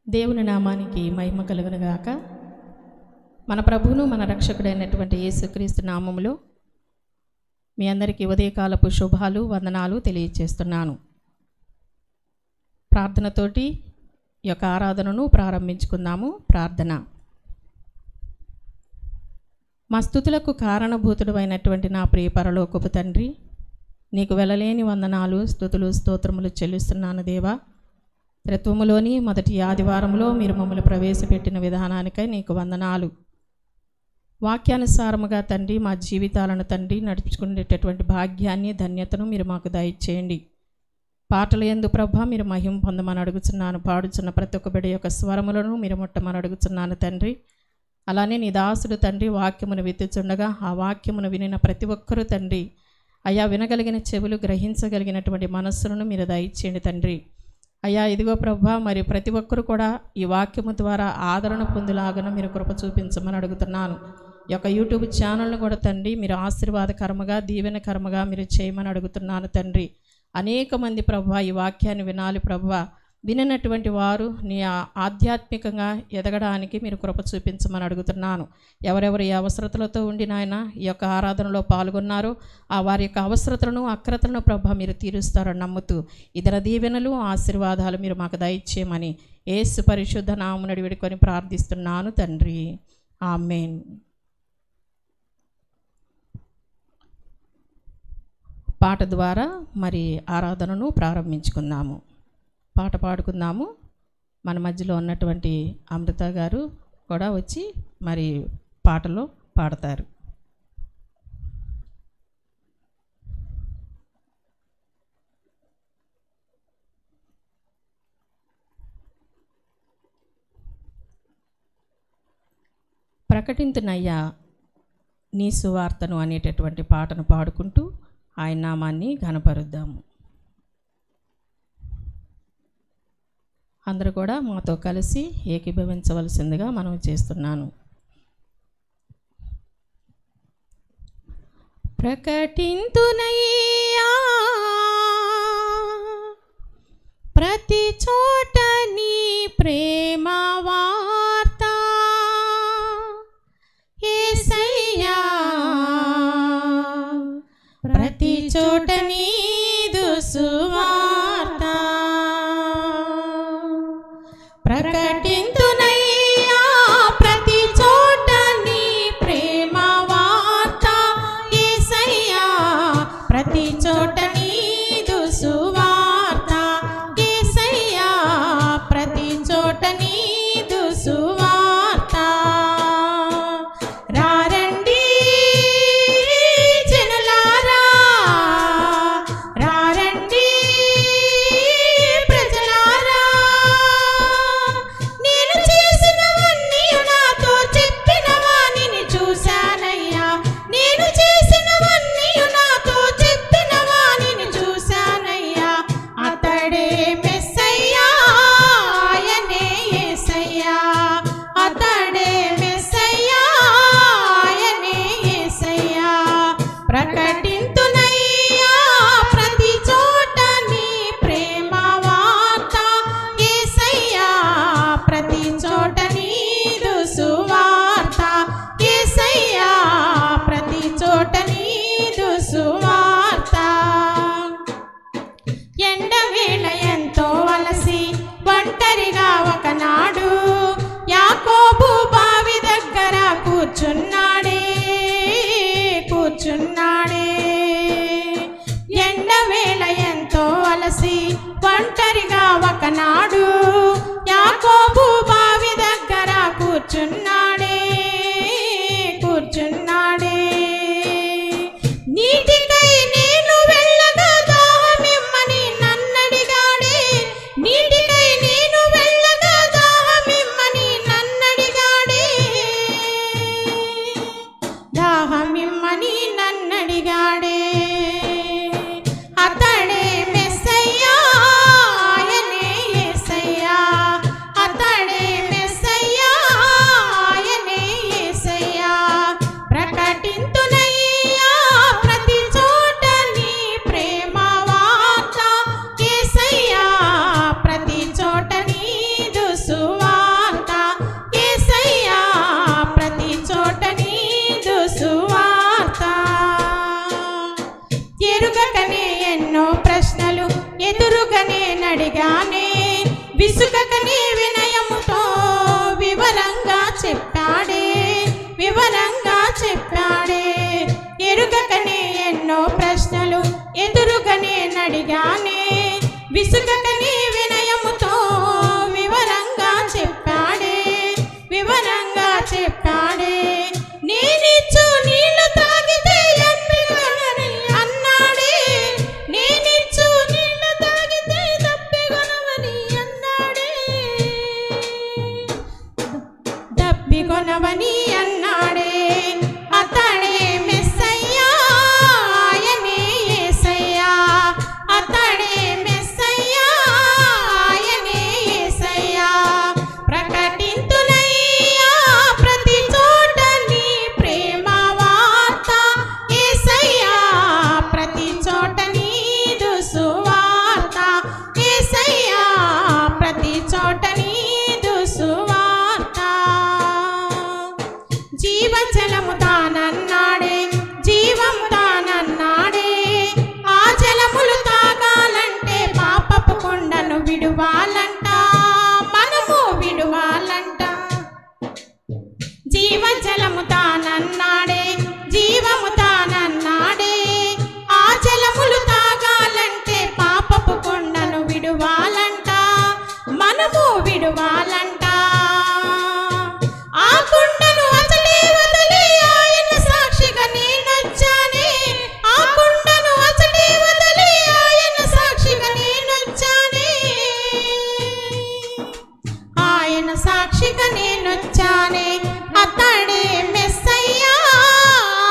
దేవుని నామానికి మహిమ కలుగునుగాక. మన ప్రభువును మన రక్షకుడైనటువంటి యేసుక్రీస్తు నామములో మీ అందరికీ ఉదయకాలపు శుభాలు వందనాలు తెలియజేస్తున్నాను. ప్రార్థనతోటి ఈ యొక్క ఆరాధనను ప్రారంభించుకుందాము. ప్రార్థన. మా స్తుతులకు కారణభూతుడు అయినటువంటి నా ప్రియ పరలోకపు తండ్రి, నీకు వెలలేని వందనాలు, స్తుతులు, స్తోత్రములు చెల్లిస్తున్నాను దేవా. త్రిత్వములోని మొదటి ఆదివారంలో మీరు మమ్మల్ని ప్రవేశపెట్టిన విధానానికై నీకు వందనాలు. వాక్యానుసారముగా తండ్రి మా జీవితాలను తండ్రి నడుచుకునేటటువంటి భాగ్యాన్ని, ధన్యతను మీరు మాకు దయచేయండి. పాటల యందు ప్రభ మీరు మహిమ పొందమని అడుగుతున్నాను. పాడుచున్న ప్రతి ఒక్క బిడ్డ యొక్క స్వరములను మీరు ముట్టమని అడుగుతున్నాను తండ్రి. అలానే నీ దాసుడు తండ్రి వాక్యమును విత్తుచుండగా ఆ వాక్యమును వినిన ప్రతి ఒక్కరూ తండ్రి అయ్యా వినగలిగిన చెవులు, గ్రహించగలిగినటువంటి మనస్సులను మీరు దయచేయండి తండ్రి. అయ్యా ఇదిగో ప్రభా, మరి ప్రతి ఒక్కరు కూడా ఈ వాక్యము ద్వారా ఆదరణ పొందులాగా మీరు కృప చూపించమని అడుగుతున్నాను. ఈ యొక్క యూట్యూబ్ ఛానల్ను కూడా తండ్రి మీరు ఆశీర్వాదకరముగా, దీవెనకరముగా మీరు చేయమని అడుగుతున్నాను తండ్రి. అనేక మంది ప్రభా ఈ వాక్యాన్ని వినాలి ప్రభా. వినటువంటి వారు నీ ఆధ్యాత్మికంగా ఎదగడానికి మీరు కృప చూపించమని అడుగుతున్నాను. ఎవరెవరు ఈ అవసరతలతో ఉండి నాయన ఈ యొక్క ఆరాధనలో పాల్గొన్నారో ఆ వారి యొక్క అవసరతలను, అక్రతలను ప్రభ మీరు తీరుస్తారని నమ్ముతూ ఇతర దీవెనలు, ఆశీర్వాదాలు మీరు మాకు దయచేయమని యేసు పరిశుద్ధ నామమున వేడుకొని ప్రార్థిస్తున్నాను తండ్రి. ఆమేన్. పాట ద్వారా మరి ఆరాధనను ప్రారంభించుకుందాము. పాట పాడుకుందాము. మన మధ్యలో ఉన్నటువంటి అమృత గారు కూడా వచ్చి మరి పాటలో పాడతారు. ప్రకటింతునయ్యా నీ సువార్తను అనేటటువంటి పాటను పాడుకుంటూ ఆయన నామాన్ని ఘనపరుద్దాము. అందరూ కూడా మాతో కలిసి ఏకీభవించవలసిందిగా మనం చేస్తున్నాను. ప్రకటింతునయ్యా ప్రతి చోట నీ ప్రేమ వార్త, యేసయ్యా ప్రతి చోట నీదు సువార్త. ప్రకటింతునయ్యా ప్రతి చోట నీ ప్రేమ వార్త, యేసయ్యా ప్రతి చోట నీదు సువార్త, యేసయ్యా ప్రతి చోట నీదు సువార్త. రారండి జనులారా, రారండి ప్రజలారా, నేను చేసినవన్నీ నాతో చెప్పిన వానిని చూశానయ్యా, నేను చేసినవన్నీ నాతో చెప్పిన వానిని చూశానయ్యా. అతడే మెస్సయ్యా, ఆయనే యేసయ్యా, అతడే మెస్సయ్యా, ఆయనే యేసయ్యా. ప్రకటింతునయ్యా ప్రతి చోట నీ ప్రేమ వార్త, యేసయ్యా ప్రతి చోట నీదు సువార్త, యేసయ్యా ప్రతి చోట నీదు సువార్త. ఎండవేళ ఎంతో అలసి ఒంటరిగా ఒకనాడు యాకోబు బావి దగ్గర కూర్చున్నాడే, కూర్చున్నాడే. ఎండవేళ ఎంతో అలసి ఒంటరిగా ఒకనాడు యాకోబు బావి దగ్గర కూర్చున్నాడే, కూర్చున్నాడే. నీటికై నేను వెళ్ళగా దాహమిమ్మని నన్నడిగాడే, నీటికై నేను వెళ్ళగా దాహమిమ్మని నన్నడిగాడే, దాహమిమ్మని నన్నడిగాడే. అతడే మెస్సయ్యా, ఆయనే యేసయ్యా. ఎదురుగానే నడిగానే విసుకకని వినయముతో వివరంగా చెప్పాడే ఎరుగకనే ఎన్నో ప్రశ్నలు ఎదురుగానే నడిగానే విసుకకని వినయముతో వివరంగా చెప్పాడే నేనిచ్చు నీళ్లు తాగితే దప్పికొనని అన్నాడే నేనిచ్చు నీళ్లు తాగితే దప్పికొనవని అన్నాడే అతడే మెస్సయ్యా ఆయనే యేసయ్యా అతడే మెస్సయ్యా ఆయనే యేసయ్యా ప్రకటింతునయ్యా ప్రతి చోట నీ ప్రేమ వార్త యేసయ్యా ప్రతి చోట నీదు సువార్త యేసయ్యా ప్రతి చోట నీదు సువార్త జీవజలము తానన్నాడే జీవము తానన్నాడే ఆ జలములు తాగాలంటే పాపపు కొండను విడువాలంట మనము విడువాలంట జీవజలము తానన్నాడే జీవము తానన్నాడే ఆ జలములు తాగాలంటే పాపపు కొండను విడువాలంట మనము విడువాలంట ఆ కొండను వదిలి ఆయన సాక్షిగా నేనొచ్చానే ఆ కొండను వదిలి ఆయన సాక్షిగా నేనొచ్చానే ఆయన సాక్షిగా నేనొచ్చానే అతడే మెస్సయ్యా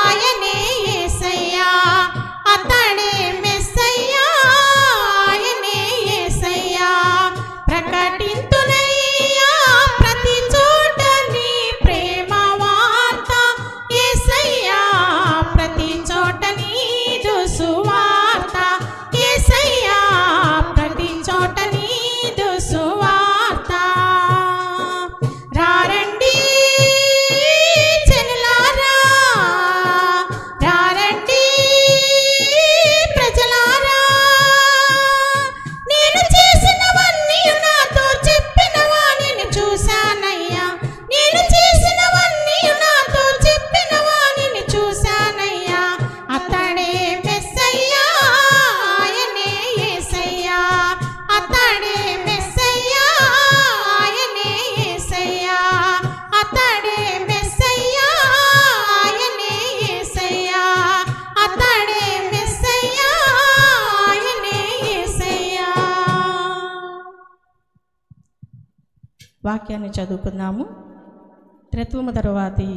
ఆయనే యేసయ్యా అతడే మెస్సయ్యా ఆయనే యేసయ్యా ప్రకటింతునయ్యా ప్రతి చోట నీ ప్రేమ వార్త యేసయ్యా ప్రతి చోట నీదు సువార్త యేసయ్యా ప్రతి చోట నీదు సువార్త రారండి జనులారా రారండి ప్రజలారా నేను చేసినవన్నీ నాతో చెప్పిన వాణిని చూశానయ్యా నేను చేసినవన్నీ నాతో చెప్పిన వాణిని చూశానయ్యా అతడే మెస్సయ్యా ఆయనే యేసయ్యా అతడే మెస్సయ్యా ఆయనే యేసయ్యా అతడే మెస్సయ్యా ఆయనే యేసయ్యా అతడే మెస్సయ్యా ఆయనే యేసయ్యా. వాక్యాన్ని చదువుకుందాము. త్రిత్వము తరువాతి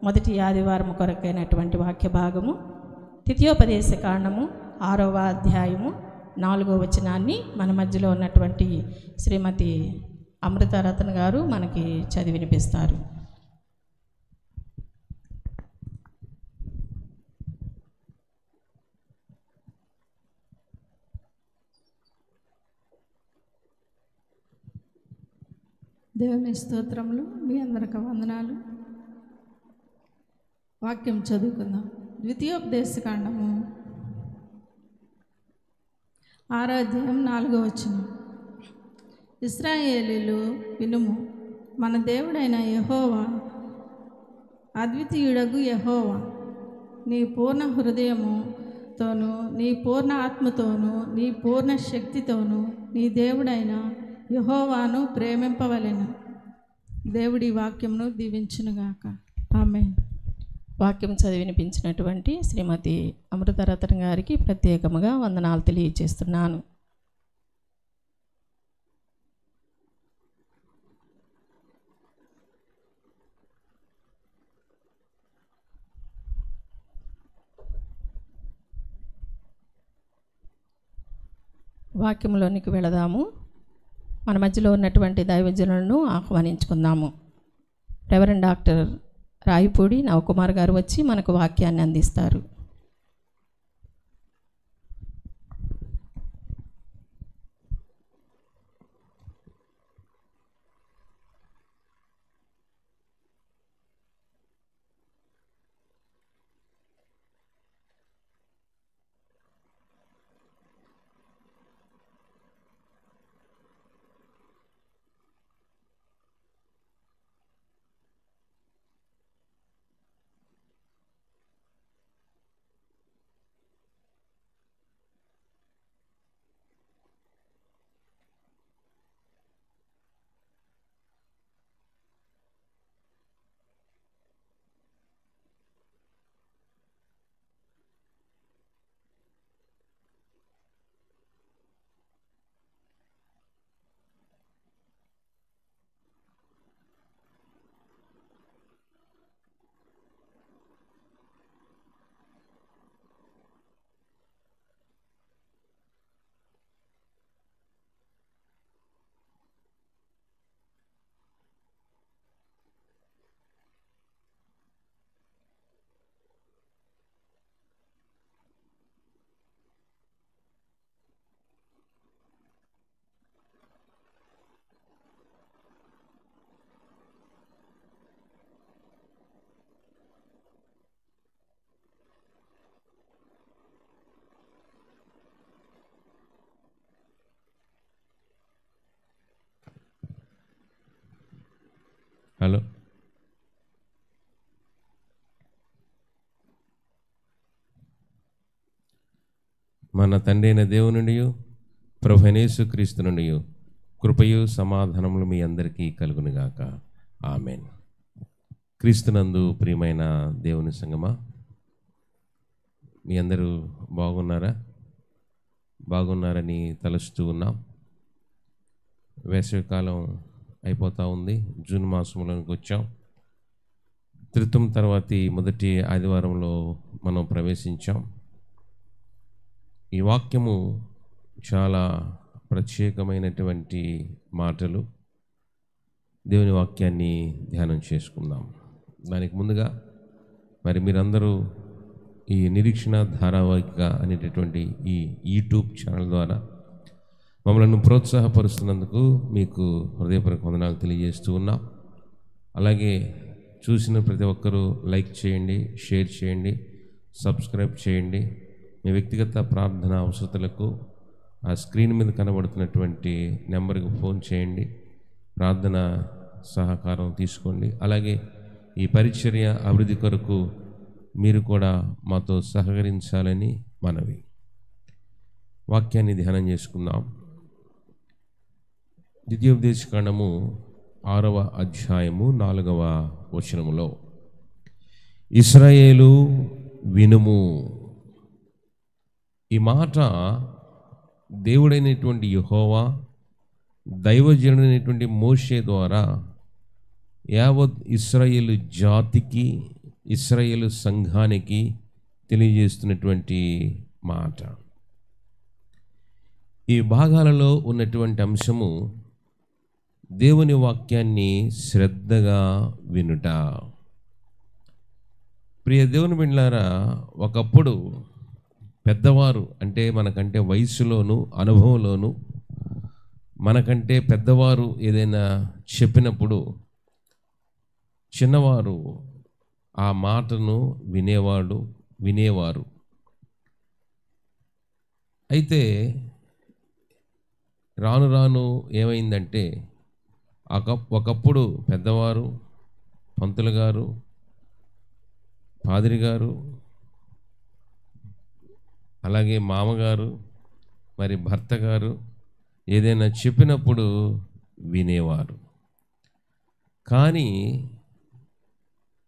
మొదటి ఆదివారం కొరకైనటువంటి వాక్య భాగము ద్వితీయోపదేశ కాండము 6వ అధ్యాయము 4వ వచనాన్ని మన మధ్యలో ఉన్నటువంటి శ్రీమతి అమృతారత్న గారు మనకి చదివి వినిపిస్తారు. దేవుని స్తోత్రములు. మీ అందరికి వందనాలు. వాక్యం చదువుకుందాం. ద్వితీయోపదేశకాండము 6వ అధ్యాయం 4వ వచనం. ఇశ్రాయేలీలు వినుము, మన దేవుడైన యెహోవా అద్వితీయుడగు యెహోవా నీ పూర్ణ హృదయముతోనూ నీ పూర్ణ ఆత్మతోనూ నీ పూర్ణ శక్తితోనూ నీ దేవుడైన యెహోవాను ప్రేమింపవలెను. దేవుడి వాక్యమును దీవించునుగాక. ఆమేన్. వాక్యం చదివి వినిపించినటువంటి శ్రీమతి అమృతారత్న గారికి ప్రత్యేకముగా వందనాలు తెలియజేస్తున్నాను. వాక్యంలోనికి వెళదాము. మన మధ్యలో ఉన్నటువంటి దైవజనులను ఆహ్వానించుకుందాము. రెవరెండ్ డాక్టర్ రాయిపూడి నవకుమార్ గారు వచ్చి మనకు వాక్యాన్ని అందిస్తారు. హలో, మన తండ్రి అయిన దేవుని నుండి ప్రభువైన యేసుక్రీస్తు నుండి కృపయు సమాధానములు మీ అందరికీ కలుగునుగాక. ఆమేన్. క్రీస్తునందు ప్రియమైన దేవుని సంగమా, మీ అందరూ బాగున్నారా? బాగున్నారని తలుస్తూ ఉన్నాం. వేసవికాలం అయిపోతూ ఉంది. జూన్ మాసంలోకి వచ్చాం. త్రిత్వం తర్వాతి మొదటి ఆదివారంలో మనం ప్రవేశించాం. ఈ వాక్యము చాలా ప్రత్యేకమైనటువంటి మాటలు. దేవుని వాక్యాన్ని ధ్యానం చేసుకుందాం. దానికి ముందుగా మరి మీరందరూ ఈ నిరీక్షణ ధారావాహిక అనేటటువంటి ఈ యూట్యూబ్ ఛానల్ ద్వారా మమ్మల్ని ప్రోత్సాహపరుస్తున్నందుకు మీకు హృదయపూర్వక వందనాలు తెలియజేస్తూ ఉన్నాం. అలాగే చూసిన ప్రతి ఒక్కరూ లైక్ చేయండి, షేర్ చేయండి, సబ్స్క్రైబ్ చేయండి. మీ వ్యక్తిగత ప్రార్థన అవసరతలకు ఆ స్క్రీన్ మీద కనబడుతున్నటువంటి నెంబర్కి ఫోన్ చేయండి, ప్రార్థన సహకారం తీసుకోండి. అలాగే ఈ పరిచర్య అభివృద్ధి కొరకు మీరు కూడా మాతో సహకరించాలని మనవి. వాక్యాన్ని ధ్యానం చేసుకుందాం. ద్వితీయోపదేశకాండము 6వ అధ్యాయము 4వ వచనములో, ఇశ్రాయేలు వినుము. ఈ మాట దేవుడైనటువంటి యెహోవా దైవజనుడైనటువంటి మోషే ద్వారా యావత్ ఇశ్రాయేలు జాతికి, ఇశ్రాయేలు సంఘానికి తెలియజేస్తున్నటువంటి మాట. ఈ భాగాలలో ఉన్నటువంటి అంశము దేవుని వాక్యాన్ని శ్రద్ధగా వినుట. ప్రియ దేవుని బిడ్డలారా, ఒకప్పుడు పెద్దవారు అంటే మనకంటే వయసులోను అనుభవంలోను మనకంటే పెద్దవారు ఏదైనా చెప్పినప్పుడు చిన్నవారు ఆ మాటను వినేవారు. అయితే రాను రాను ఏమైందంటే ఒకప్పుడు పెద్దవారు, పంతులు గారు, పాదిరి గారు, అలాగే మామగారు, మరి భర్త గారు ఏదైనా చెప్పినప్పుడు వినేవారు. కానీ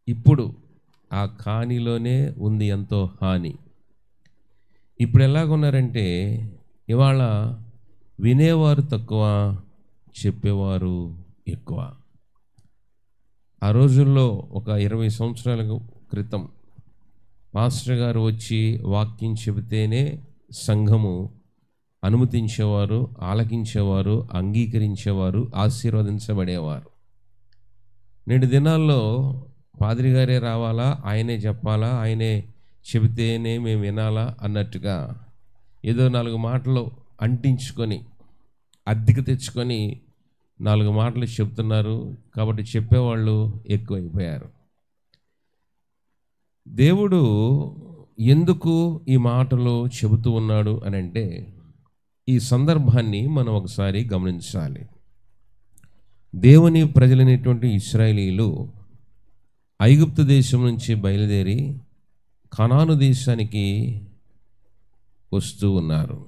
ఇప్పుడు ఆ కానిలోనే ఉంది ఎంతో హాని. ఇప్పుడు ఎలాగున్నారంటే ఇవాళ వినేవారు తక్కువ, చెప్పేవారు ఎక్కువ. ఆ రోజుల్లో ఒక 20 సంవత్సరాల క్రితం మాస్టర్ గారు వచ్చి వాక్యం చెబితేనే సంఘము అనుమతించేవారు, ఆలకించేవారు, అంగీకరించేవారు, ఆశీర్వదించబడేవారు. నేటి దినాల్లో పాదిరి గారే రావాలా, ఆయనే చెప్పాలా, ఆయనే చెబితేనే మేము వినాలా అన్నట్టుగా ఏదో 4 మాటలు అంటించుకొని అద్దెకు తెచ్చుకొని 4 మాటలు చెప్తున్నారు. కాబట్టి చెప్పేవాళ్ళు ఎక్కువైపోయారు. దేవుడు ఎందుకు ఈ మాటలు చెబుతూ ఉన్నాడు అని అంటే, ఈ సందర్భాన్ని మనం ఒకసారి గమనించాలి. దేవుని ప్రజలైనటువంటి ఇశ్రాయేలీయులు ఐగుప్తు దేశం నుంచి బయలుదేరి కనాను దేశానికి వస్తూ ఉన్నారు.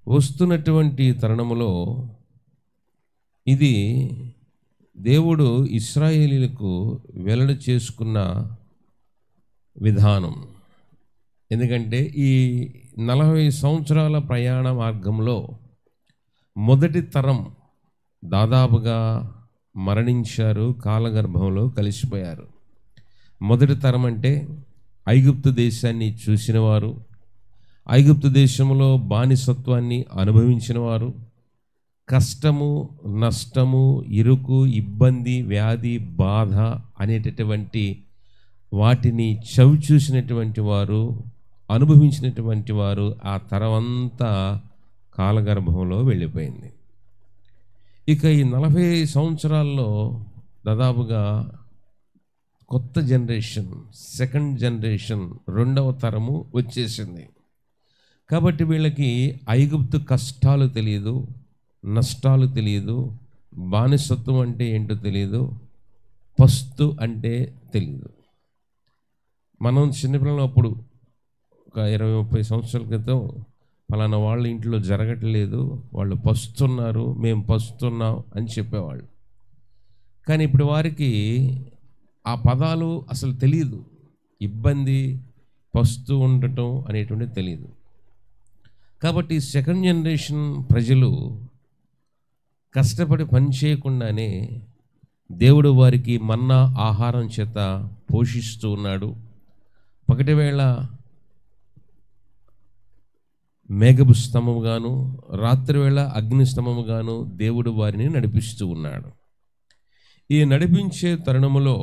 వస్తున్నటువంటి తరుణములో ఇది దేవుడు ఇశ్రాయేలీయులకు వెల్లడి చేసుకున్న విధానం. ఎందుకంటే ఈ 40 సంవత్సరాల ప్రయాణ మార్గంలో మొదటి తరం దాదాపుగా మరణించారు, కాలగర్భంలో కలిసిపోయారు. మొదటి తరం అంటే ఐగుప్తు దేశాన్ని చూసినవారు, ఐగుప్తు దేశంలో బానిసత్వాన్ని అనుభవించినవారు, కష్టము, నష్టము, ఇరుకు, ఇబ్బంది, వ్యాధి, బాధ అనేటటువంటి వాటిని చవి చూసినటువంటి వారు, అనుభవించినటువంటి వారు. ఆ తరమంతా కాలగర్భంలో వెళ్ళిపోయింది. ఇక ఈ 40 సంవత్సరాల్లో దాదాపుగా కొత్త జనరేషన్, సెకండ్ జనరేషన్, 2వ తరము వచ్చేసింది. కాబట్టి వీళ్ళకి ఐగుప్తు కష్టాలు తెలియదు, నష్టాలు తెలియదు, బానిసత్వం అంటే ఏంటో తెలియదు, పస్తు అంటే తెలియదు. మనం చిన్నపిల్లలు అప్పుడు ఒక 20-30 సంవత్సరాల క్రితం ఫలానా వాళ్ళ ఇంట్లో జరగట్లేదు, వాళ్ళు పస్తున్నారు, మేము పస్తున్నాం అని చెప్పేవాళ్ళు. కానీ ఇప్పుడు వారికి ఆ పదాలు అసలు తెలియదు. ఇబ్బంది, పస్తు ఉండటం అనేటువంటిది తెలియదు. కాబట్టి సెకండ్ జనరేషన్ ప్రజలు కష్టపడి పని చేయకుండానే దేవుడు వారికి మన్నా ఆహారం చేత పోషిస్తూ ఉన్నాడు. పగటి వేళ మేఘపు స్తంభముగాను, రాత్రివేళ అగ్ని స్తంభముగాను దేవుడు వారిని నడిపిస్తూ ఉన్నాడు. ఈ నడిపించే తరుణములో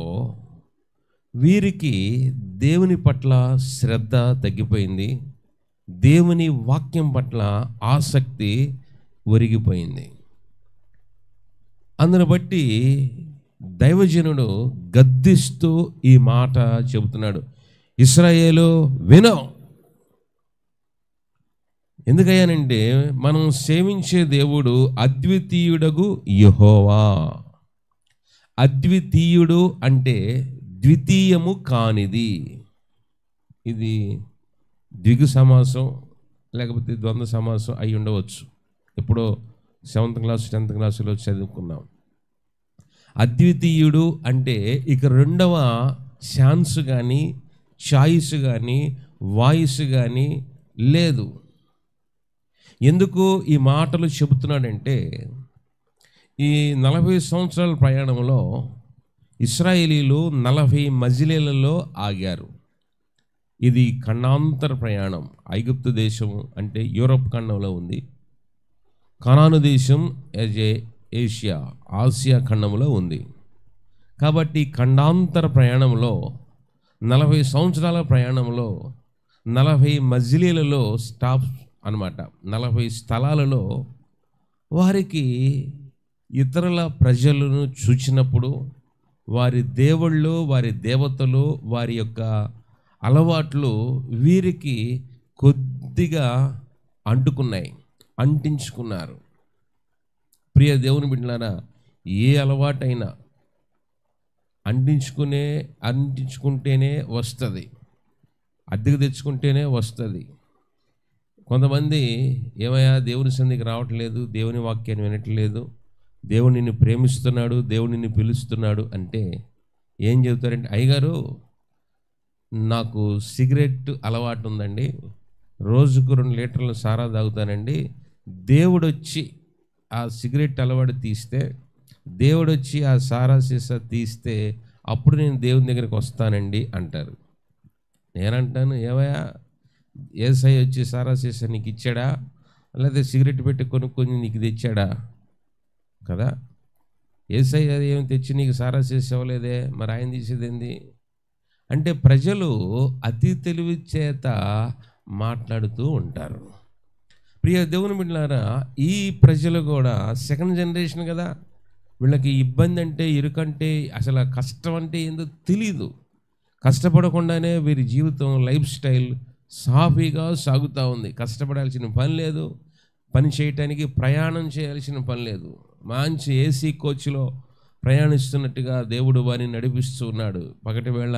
వీరికి దేవుని పట్ల శ్రద్ధ తగ్గిపోయింది, దేవుని వాక్యం పట్ల ఆసక్తి ఒరిగిపోయింది. అందును బట్టి దైవజనుడు గద్దిస్తూ ఈ మాట చెబుతున్నాడు, ఇశ్రాయేలు విను. ఎందుకయ్యానంటే మనం సేవించే దేవుడు అద్వితీయుడగు యెహోవా. అద్వితీయుడు అంటే ద్వితీయము కానిది. ఇది ద్విగు సమాసం లేకపోతే ద్వంద్వ సమాసం అయి ఉండవచ్చు. ఎప్పుడో 7th క్లాస్ 10th క్లాసులో చదువుకున్నాం. అద్వితీయుడు అంటే ఇక రెండవ ఛాన్స్ కానీ, చాయిస్ కానీ, వాయిస్ కానీ లేదు. ఎందుకు ఈ మాటలు చెబుతున్నాడంటే ఈ 40 సంవత్సరాల ప్రయాణంలో ఇశ్రాయేలీలు 40 మజిలీలలో ఆగారు. ఇది ఖండాంతర ప్రయాణం. ఐగుప్తు దేశం అంటే యూరప్ ఖండంలో ఉంది. కనాను దేశం ఏషియా ఆసియా ఖండంలో ఉంది. కాబట్టి ఖండాంతర ప్రయాణంలో 40 సంవత్సరాల ప్రయాణంలో 40 మజిలీలలో స్టాప్ అన్నమాట. 40 స్థలాలలో వారికి ఇతరుల ప్రజలను చూచినప్పుడు వారి దేవుళ్ళు, వారి దేవతలు, వారి యొక్క అలవాట్లు వీరికి కొద్దిగా అంటుకున్నాయి, అంటించుకున్నారు. ప్రియ దేవుని బిడ్డలారా, ఏ అలవాటైనా అంటించుకుంటేనే వస్తుంది, అద్దెకు తెచ్చుకుంటేనే వస్తుంది. కొంతమంది ఏమయ్యా దేవుని సన్నిధికి రావట్లేదు, దేవుని వాక్యాన్ని వినట్లేదు, దేవుడు నిన్ను ప్రేమిస్తున్నాడు, దేవుడు నిన్ను పిలుస్తున్నాడు అంటే ఏం చెబుతారంటే, అయ్యగారు నాకు సిగరెట్ అలవాటు ఉందండి, రోజుకు 2 లీటర్ల సారా తాగుతానండి, దేవుడు వచ్చి ఆ సిగరెట్ అలవాటు తీస్తే, దేవుడు వచ్చి ఆ సారా సీసా తీస్తే అప్పుడు నేను దేవుని దగ్గరికి వస్తానండి అంటారు. నేనంటాను, ఏవయ్యా యేసయ్య వచ్చి సారా సీసా నీకు ఇచ్చాడా, లేకపోతే సిగరెట్ పెట్టి కొనుక్కొని నీకు తెచ్చాడా? కదా, యేసయ్య ఏమి తెచ్చి నీకు సారా సీసా ఇవ్వలేదే, మరి ఆయన తీసేదేంది అంటే ప్రజలు అతి తెలివి చేత మాట్లాడుతూ ఉంటారు. ప్రియ దేవుని బిడ్డలారా, ఈ ప్రజలు కూడా సెకండ్ జనరేషన్ కదా, వీళ్ళకి ఇబ్బంది అంటే, ఇరుకంటే, అసలు కష్టం అంటే ఏందో తెలీదు. కష్టపడకుండానే వీరి జీవితం, లైఫ్ స్టైల్ సాఫీగా సాగుతూ ఉంది. కష్టపడాల్సిన పని లేదు, పని చేయటానికి ప్రయాణం చేయాల్సిన పని లేదు. మంచి ఏసీ కోచ్లో ప్రయాణిస్తున్నట్టుగా దేవుడు వారిని నడిపిస్తూ ఉన్నాడు. పగటి వేళ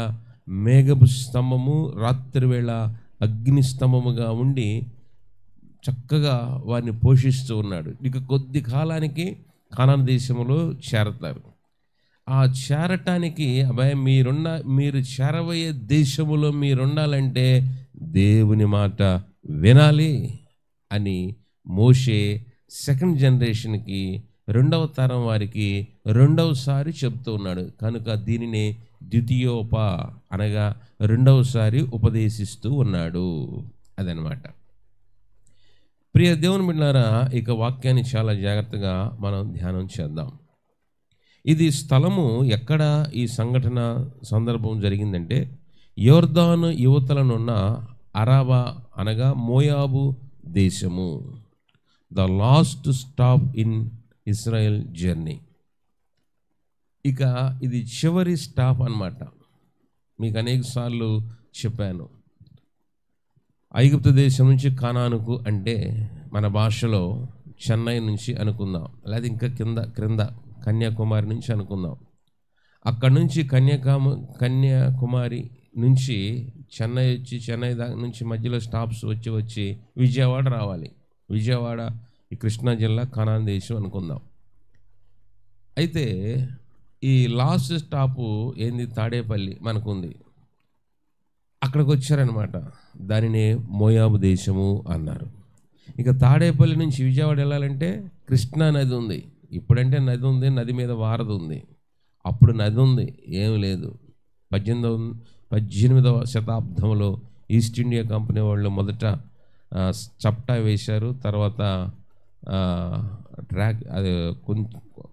మేఘపు స్తంభము, రాత్రి వేళ అగ్ని స్తంభముగా ఉండి చక్కగా వారిని పోషిస్తూ ఉన్నాడు. ఇక కొద్ది కాలానికి కనాను దేశంలో చేరతారు. ఆ చేరటానికి అబ్బాయి మీరు చేరబోయే దేశములో మీరుండాలంటే దేవుని మాట వినాలి అని మోషే సెకండ్ జనరేషన్కి, 2వ తరం వారికి 2వసారి చెప్తూ ఉన్నాడు. కనుక దీనిని ద్వితీయోప అనగా 2వసారి ఉపదేశిస్తూ ఉన్నాడు. అదనమాట. ప్రియ దేవుని బిడ్డలారా, ఇక వాక్యాన్ని చాలా జాగ్రత్తగా మనం ధ్యానం చేద్దాం. ఇది స్థలము ఎక్కడ ఈ సంఘటన సందర్భం జరిగిందంటే యోర్దాను యువతలనున్న అరాబా అనగా మోయాబు దేశము. The last stop in Israel journey. ఇక ఇది చివరి స్టాప్ అన్నమాట. మీకు అనేక సార్లు చెప్పాను, ఐగుప్తు దేశం నుంచి కానానుకు అంటే మన భాషలో చెన్నై నుంచి అనుకుందాం, లేదా ఇంకా క్రింద కన్యాకుమారి నుంచి అనుకుందాం. అక్కడ నుంచి కన్యాకుమారి నుంచి చెన్నై వచ్చి, చెన్నై నుంచి మధ్యలో స్టాప్స్ వచ్చి విజయవాడ రావాలి. విజయవాడ ఈ కృష్ణా జిల్లా కనాన్ దేశం అనుకుందాం. అయితే ఈ లాస్ట్ స్టాపు ఏంది, తాడేపల్లి మనకుంది. అక్కడికి వచ్చారనమాట. దానినే మోయాబు దేశము అన్నారు. ఇక తాడేపల్లి నుంచి విజయవాడ వెళ్ళాలంటే కృష్ణా నది ఉంది. ఇప్పుడంటే నది ఉంది, నది మీద వారధి ఉంది. అప్పుడు నది ఉంది, ఏం లేదు. 18వ శతాబ్దంలో ఈస్ట్ ఇండియా కంపెనీ వాళ్ళు మొదట చప్టా వేశారు. తర్వాత ట్రాక్ అది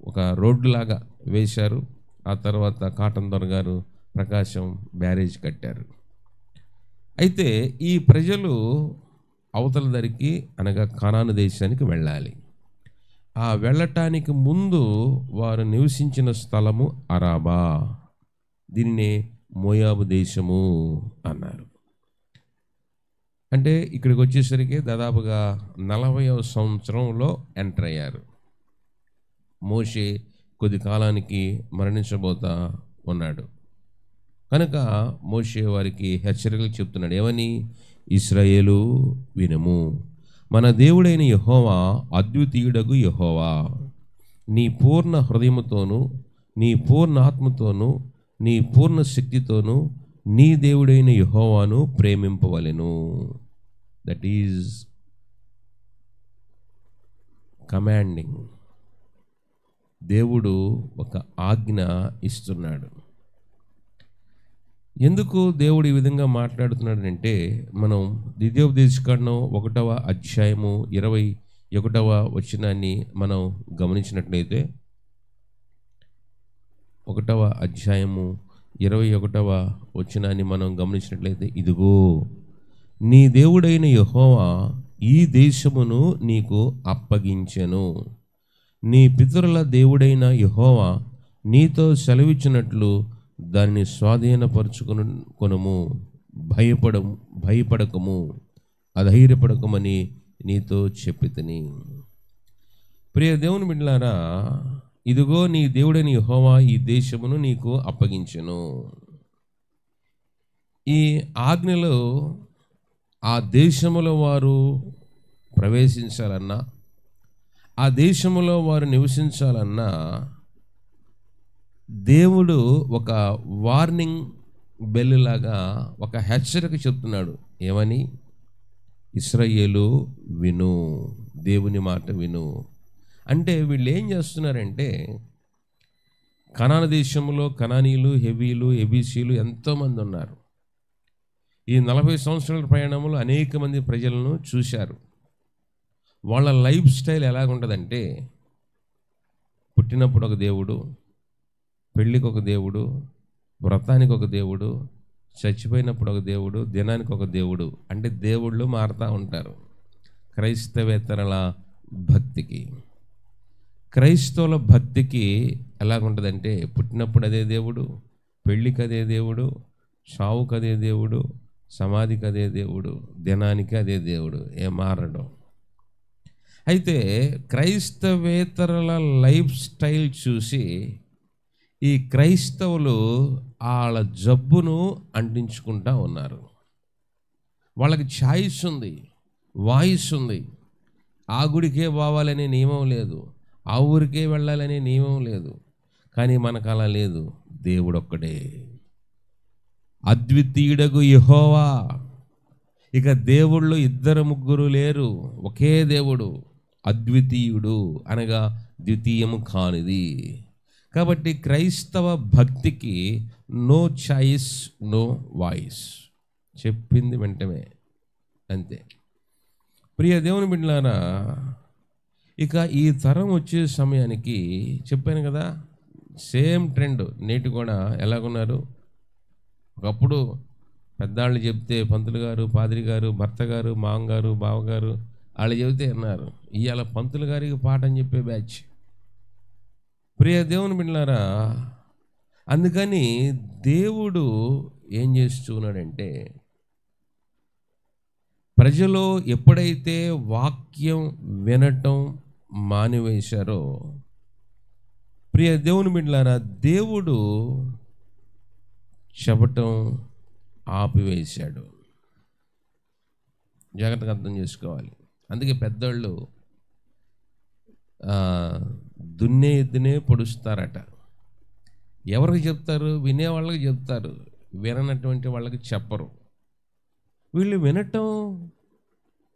ఒక రోడ్డు లాగా వేశారు. ఆ తర్వాత కాటన్ దొర గారు ప్రకాశం బ్యారేజ్ కట్టారు. అయితే ఈ ప్రజలు అవతల దరికి అనగా కనాను దేశానికి వెళ్ళాలి. ఆ వెళ్ళటానికి ముందు వారు నివసించిన స్థలము అరాబా, దీనినే మోయాబు దేశము అన్నారు. అంటే ఇక్కడికి వచ్చేసరికి దాదాపుగా 40వ సంవత్సరంలో ఎంటర్ అయ్యారు. మోషే కొద్ది కాలానికి మరణించబోతా ఉన్నాడు కనుక మోషే వారికి హెచ్చరికలు చెప్తున్నాడు. ఏమని? ఇశ్రాయేలు వినుము, మన దేవుడైన యెహోవా అద్వితీయుడగు యెహోవా. నీ పూర్ణ హృదయముతోనూ, నీ పూర్ణ ఆత్మతోనూ, నీ పూర్ణ శక్తితోనూ నీ దేవుడైన యెహోవాను ప్రేమింపవలెను. That is commanding. దేవుడు ఒక ఆజ్ఞ ఇస్తున్నాడు. ఎందుకు దేవుడు ఈ విధంగా మాట్లాడుతున్నాడంటే, మనం ద్వితీయోపదేశకాండం 1వ అధ్యాయము 21వ వచనాన్ని మనం గమనించినట్లయితే, 1వ అధ్యాయము 21వ వచనాన్ని మనం గమనించినట్లయితే, ఇదిగో నీ దేవుడైన యెహోవా ఈ దేశమును నీకు అప్పగించెను. నీ పితరుల దేవుడైన యెహోవా నీతో సెలవిచ్చినట్లు దానిని స్వాధీనపరుచుకొనుము. భయపడకము, అధైర్యపడకమని నీతో చెప్పితిని. ప్రియ దేవుని బిడ్డలారా, ఇదిగో నీ దేవుడైన యెహోవా ఈ దేశమును నీకు అప్పగించెను. ఈ ఆజ్ఞలో ఆ దేశములో వారు ప్రవేశించాలన్నా, ఆ దేశములో వారు నివసించాలన్నా దేవుడు ఒక వార్నింగ్ బెల్ లాగా ఒక హెచ్చరిక చెప్తున్నాడు. ఏమని? ఇశ్రాయేలు విను, దేవుని మాట విను. అంటే వీళ్ళు ఏం చేస్తున్నారంటే, కనాను దేశంలో కనానీయులు, హెవీలు, ఎబీసీలు ఎంతోమంది ఉన్నారు. ఈ 40 సంవత్సరాల ప్రయాణంలో అనేక మంది ప్రజలను చూశారు. వాళ్ళ లైఫ్ స్టైల్ ఎలాగుంటుందంటే, పుట్టినప్పుడు ఒక దేవుడు, పెళ్ళికి ఒక దేవుడు, వ్రతానికి ఒక దేవుడు, చచ్చిపోయినప్పుడు ఒక దేవుడు, దినానికి ఒక దేవుడు. అంటే దేవుళ్ళు మారుతూ ఉంటారు. క్రైస్తవేతరుల భక్తికి, క్రైస్తవుల భక్తికి ఎలాగుంటుందంటే, పుట్టినప్పుడు అదే దేవుడు, పెళ్ళికి అదే దేవుడు, చావుకు అదే దేవుడు, సమాధికి అదే దేవుడు, దినానికి అదే దేవుడు, ఏం మారడం. అయితే క్రైస్తవేతరుల లైఫ్ స్టైల్ చూసి ఈ క్రైస్తవులు వాళ్ళ జబ్బును అంటించుకుంటా ఉన్నారు. వాళ్ళకి ఛాయిస్ ఉంది, వాయిస్ ఉంది. ఆ గుడికే పోవాలనే నియమం లేదు, ఆ ఊరికే వెళ్ళాలనే నియమం లేదు. కానీ మనకు అలా లేదు. దేవుడు ఒక్కడే, అద్వితీయుడగు యెహోవా. ఇక దేవుళ్ళు 2-3 లేరు, ఒకే దేవుడు, అద్వితీయుడు అనగా ద్వితీయము కానిది. కాబట్టి క్రైస్తవ భక్తికి నో చాయిస్, నో వాయిస్, చెప్పింది వెంటనే, అంతే. ప్రియ దేవుని బిడ్డలారా, ఇక ఈ తరం వచ్చే సమయానికి చెప్పాను కదా, సేమ్ ట్రెండ్ నేటి కూడా ఎలాగున్నారు. ఒకప్పుడు పెద్దాళ్ళు చెప్తే పంతులు గారు, పాదిరి గారు, భర్త గారు, మామగారు, బావగారు వాళ్ళు చెబితే అన్నారు. ఇవాళ పంతులు గారికి పాఠం చెప్పే బ్యాచ్. ప్రియ దేవుని బిడ్డలారా, అందుకని దేవుడు ఏం చేస్తున్నాడంటే, ప్రజలు ఎప్పుడైతే వాక్యం వినటం మానివేశారో, ప్రియ దేవుని బిడ్డలారా, దేవుడు చెప్పటం ఆపివేశాడు. జాగ్రత్తగా అర్థం చేసుకోవాలి. అందుకే పెద్దోళ్ళు దున్నే ఎద్దునే పొడుస్తారట. ఎవరికి చెప్తారు? వినేవాళ్ళకి చెప్తారు, విననటువంటి వాళ్ళకి చెప్పరు. వీళ్ళు వినటం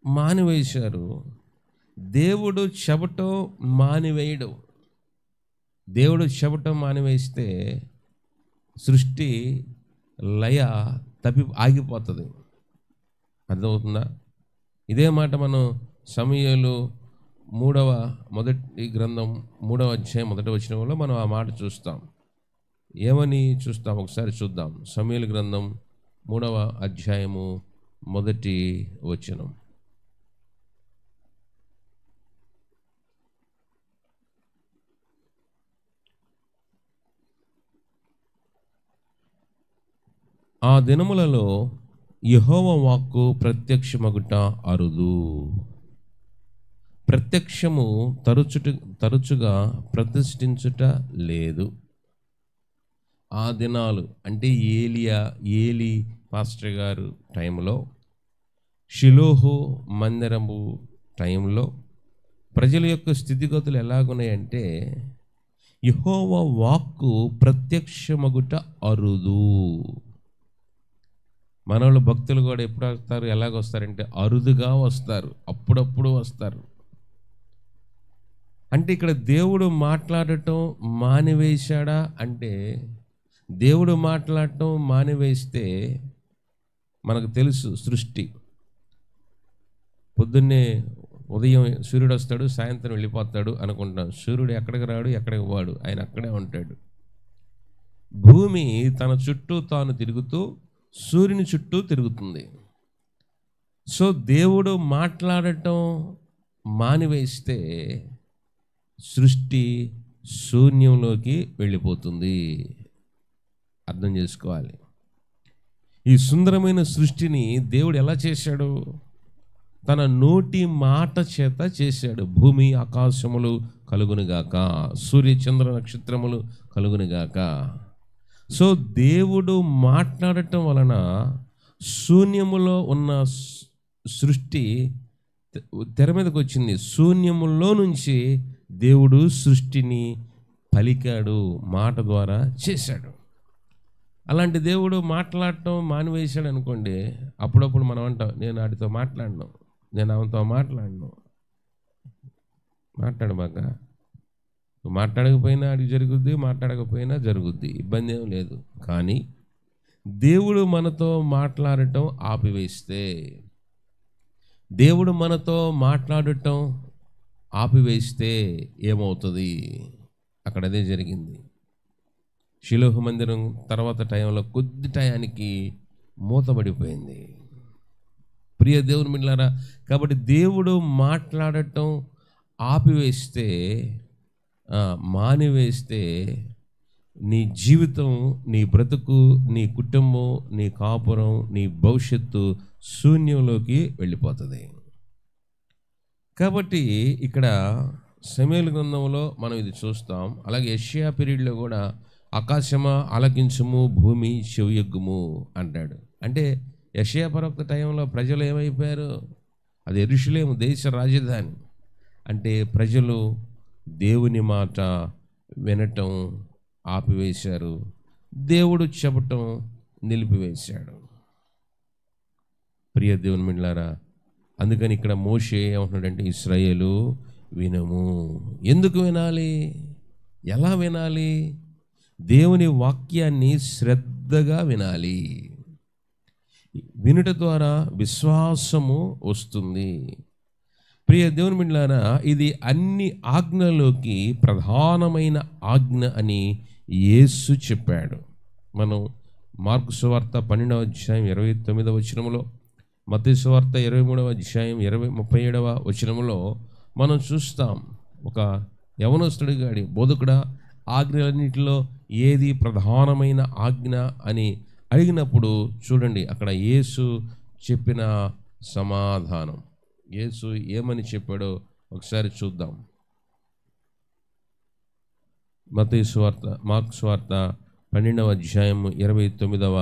మానివేశారు, దేవుడు చెప్పటం మానివేయడు. దేవుడు చెప్పటం మానివేస్తే సృష్టి లయ ఆగిపోతుంది. అర్థమవుతుందా? ఇదే మాట మనం సమూయేలు మొదటి గ్రంథం 3వ అధ్యాయం 1వ వచనంలో మనం ఆ మాట చూస్తాం. ఏమని చూస్తాం? ఒకసారి చూద్దాం. సమూయేలు గ్రంథం 3వ అధ్యాయము 1వ వచనం. ఆ దినములలో యెహోవా వాక్కు ప్రత్యక్షమగుట అరుదు. ప్రత్యక్షము తరచుగా ప్రతిష్ఠించుట లేదు. ఆ దినాలు అంటే ఏలి పాస్టర్ గారు టైంలో, షిలోహు మందిరము టైంలో ప్రజల యొక్క స్థితిగతులు ఎలాగున్నాయంటే, యెహోవా వాక్కు ప్రత్యక్షమగుట అరుదు. మనోళ్ళు భక్తులు కూడా ఎప్పుడు వస్తారు? ఎలాగొస్తారంటే అరుదుగా వస్తారు, అప్పుడప్పుడు వస్తారు. అంటే ఇక్కడ దేవుడు మాట్లాడటం మానివేశాడా అంటే, దేవుడు మాట్లాడటం మానివేస్తే మనకు తెలుసు సృష్టి. పొద్దున్నే ఉదయం సూర్యుడు వస్తాడు, సాయంత్రం వెళ్ళిపోతాడు అనుకుంటాం. సూర్యుడు ఎక్కడికి రాడు, ఎక్కడికి వాడు, ఆయన అక్కడే ఉంటాడు. భూమి తన చుట్టూ తాను తిరుగుతూ సూర్యుని చుట్టూ తిరుగుతుంది. సో దేవుడు మాట్లాడటం మానివేస్తే సృష్టి శూన్యంలోకి వెళ్ళిపోతుంది. అర్థం చేసుకోవాలి. ఈ సుందరమైన సృష్టిని దేవుడు ఎలా చేశాడు? తన నోటి మాట చేత చేశాడు. భూమి ఆకాశములు కలుగునుగాక, సూర్య చంద్ర నక్షత్రములు కలుగునుగాక. సో దేవుడు మాట్లాడటం వలన శూన్యములో ఉన్న సృష్టి తెర మీదకి వచ్చింది. శూన్యములో నుంచి దేవుడు సృష్టిని పలికాడు, మాట ద్వారా చేశాడు. అలాంటి దేవుడు మాట్లాడటం మానివేశాడు అనుకోండి, అప్పుడప్పుడు మనం అంటాం, నేను వాడితో మాట్లాడను, నేను ఆమెతో మాట్లాడను. మాట్లాడబాక. నువ్వు మాట్లాడకపోయినా అది జరుగుద్ది, మాట్లాడకపోయినా జరుగుద్ది, ఇబ్బంది ఏం లేదు. కానీ దేవుడు మనతో మాట్లాడటం ఆపివేస్తే, దేవుడు మనతో మాట్లాడటం ఆపివేస్తే ఏమవుతుంది? అక్కడ అదే జరిగింది. షిలోహు మందిరం తర్వాత టైంలో కొద్ది టయానికి మూతబడిపోయింది. ప్రియ దేవుని బిడ్డలారా, కాబట్టి దేవుడు మాట్లాడటం ఆపివేస్తే, మానివేస్తే నీ జీవితం, నీ బ్రతుకు, నీ కుటుంబం, నీ కాపురం, నీ భవిష్యత్తు శూన్యంలోకి వెళ్ళిపోతుంది. కాబట్టి ఇక్కడ సమూయేలు గ్రంథంలో మనం ఇది చూస్తాం. అలాగే యెషయా పీరియడ్లో కూడా ఆకాశమా ఆలకించుము, భూమి చెవియొగ్గుము అంటాడు. అంటే యెషయా ప్రవక్త టైంలో ప్రజలు ఏమైపోయారు? అది యెరూషలేము దేశ రాజధాని. అంటే ప్రజలు దేవుని మాట వినటం ఆపివేశారు, దేవుడు చెప్పటం నిలిపివేశాడు. ప్రియ దేవుని బిడ్డలారా, అందుకని ఇక్కడ మోషే ఏమంటున్నాడంటే, ఇశ్రాయేలు వినము. ఎందుకు వినాలి? ఎలా వినాలి? దేవుని వాక్యాన్ని శ్రద్ధగా వినాలి. వినుట ద్వారా విశ్వాసము వస్తుంది. ప్రియ దేవుని బిడ్డలారా, ఇది అన్ని ఆజ్ఞలోకి ప్రధానమైన ఆజ్ఞ అని యేసు చెప్పాడు. మనం మార్కు సువార్త 12వ అధ్యాయం 29వ వచనములో, మత్తయి సువార్త 23వ అధ్యాయం 37వ వచనములో మనం చూస్తాం. ఒక యవనస్తుడి గాడి, బోధకుడా, ఆజ్ఞలన్నిటిలో ఏది ప్రధానమైన ఆజ్ఞ అని అడిగినప్పుడు చూడండి అక్కడ యేసు చెప్పిన సమాధానం. యేసు ఏమని చెప్పాడో ఒకసారి చూద్దాం. మత్తయి సువార్త, మార్కు సువార్త 12వ అధ్యాయం 29వ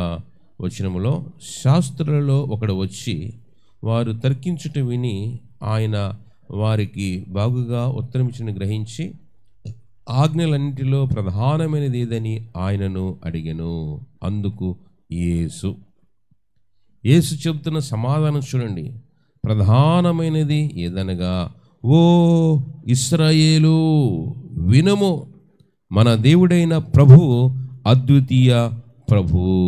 వచనములో, శాస్త్రులలో ఒకడు వచ్చి వారు తర్కించుట విని ఆయన వారికి బాగుగా ఉత్తరమిచ్చిన గ్రహించి ఆజ్ఞలన్నిటిలో ప్రధానమైనది ఏదని ఆయనను అడిగెను. అందుకు యేసు చెబుతున్న సమాధానం చూడండి. ప్రధానమైనది ఏదనగా, ఓ ఇశ్రాయేలు వినుము, మన దేవుడైన ప్రభువు అద్వితీయ ప్రభువు.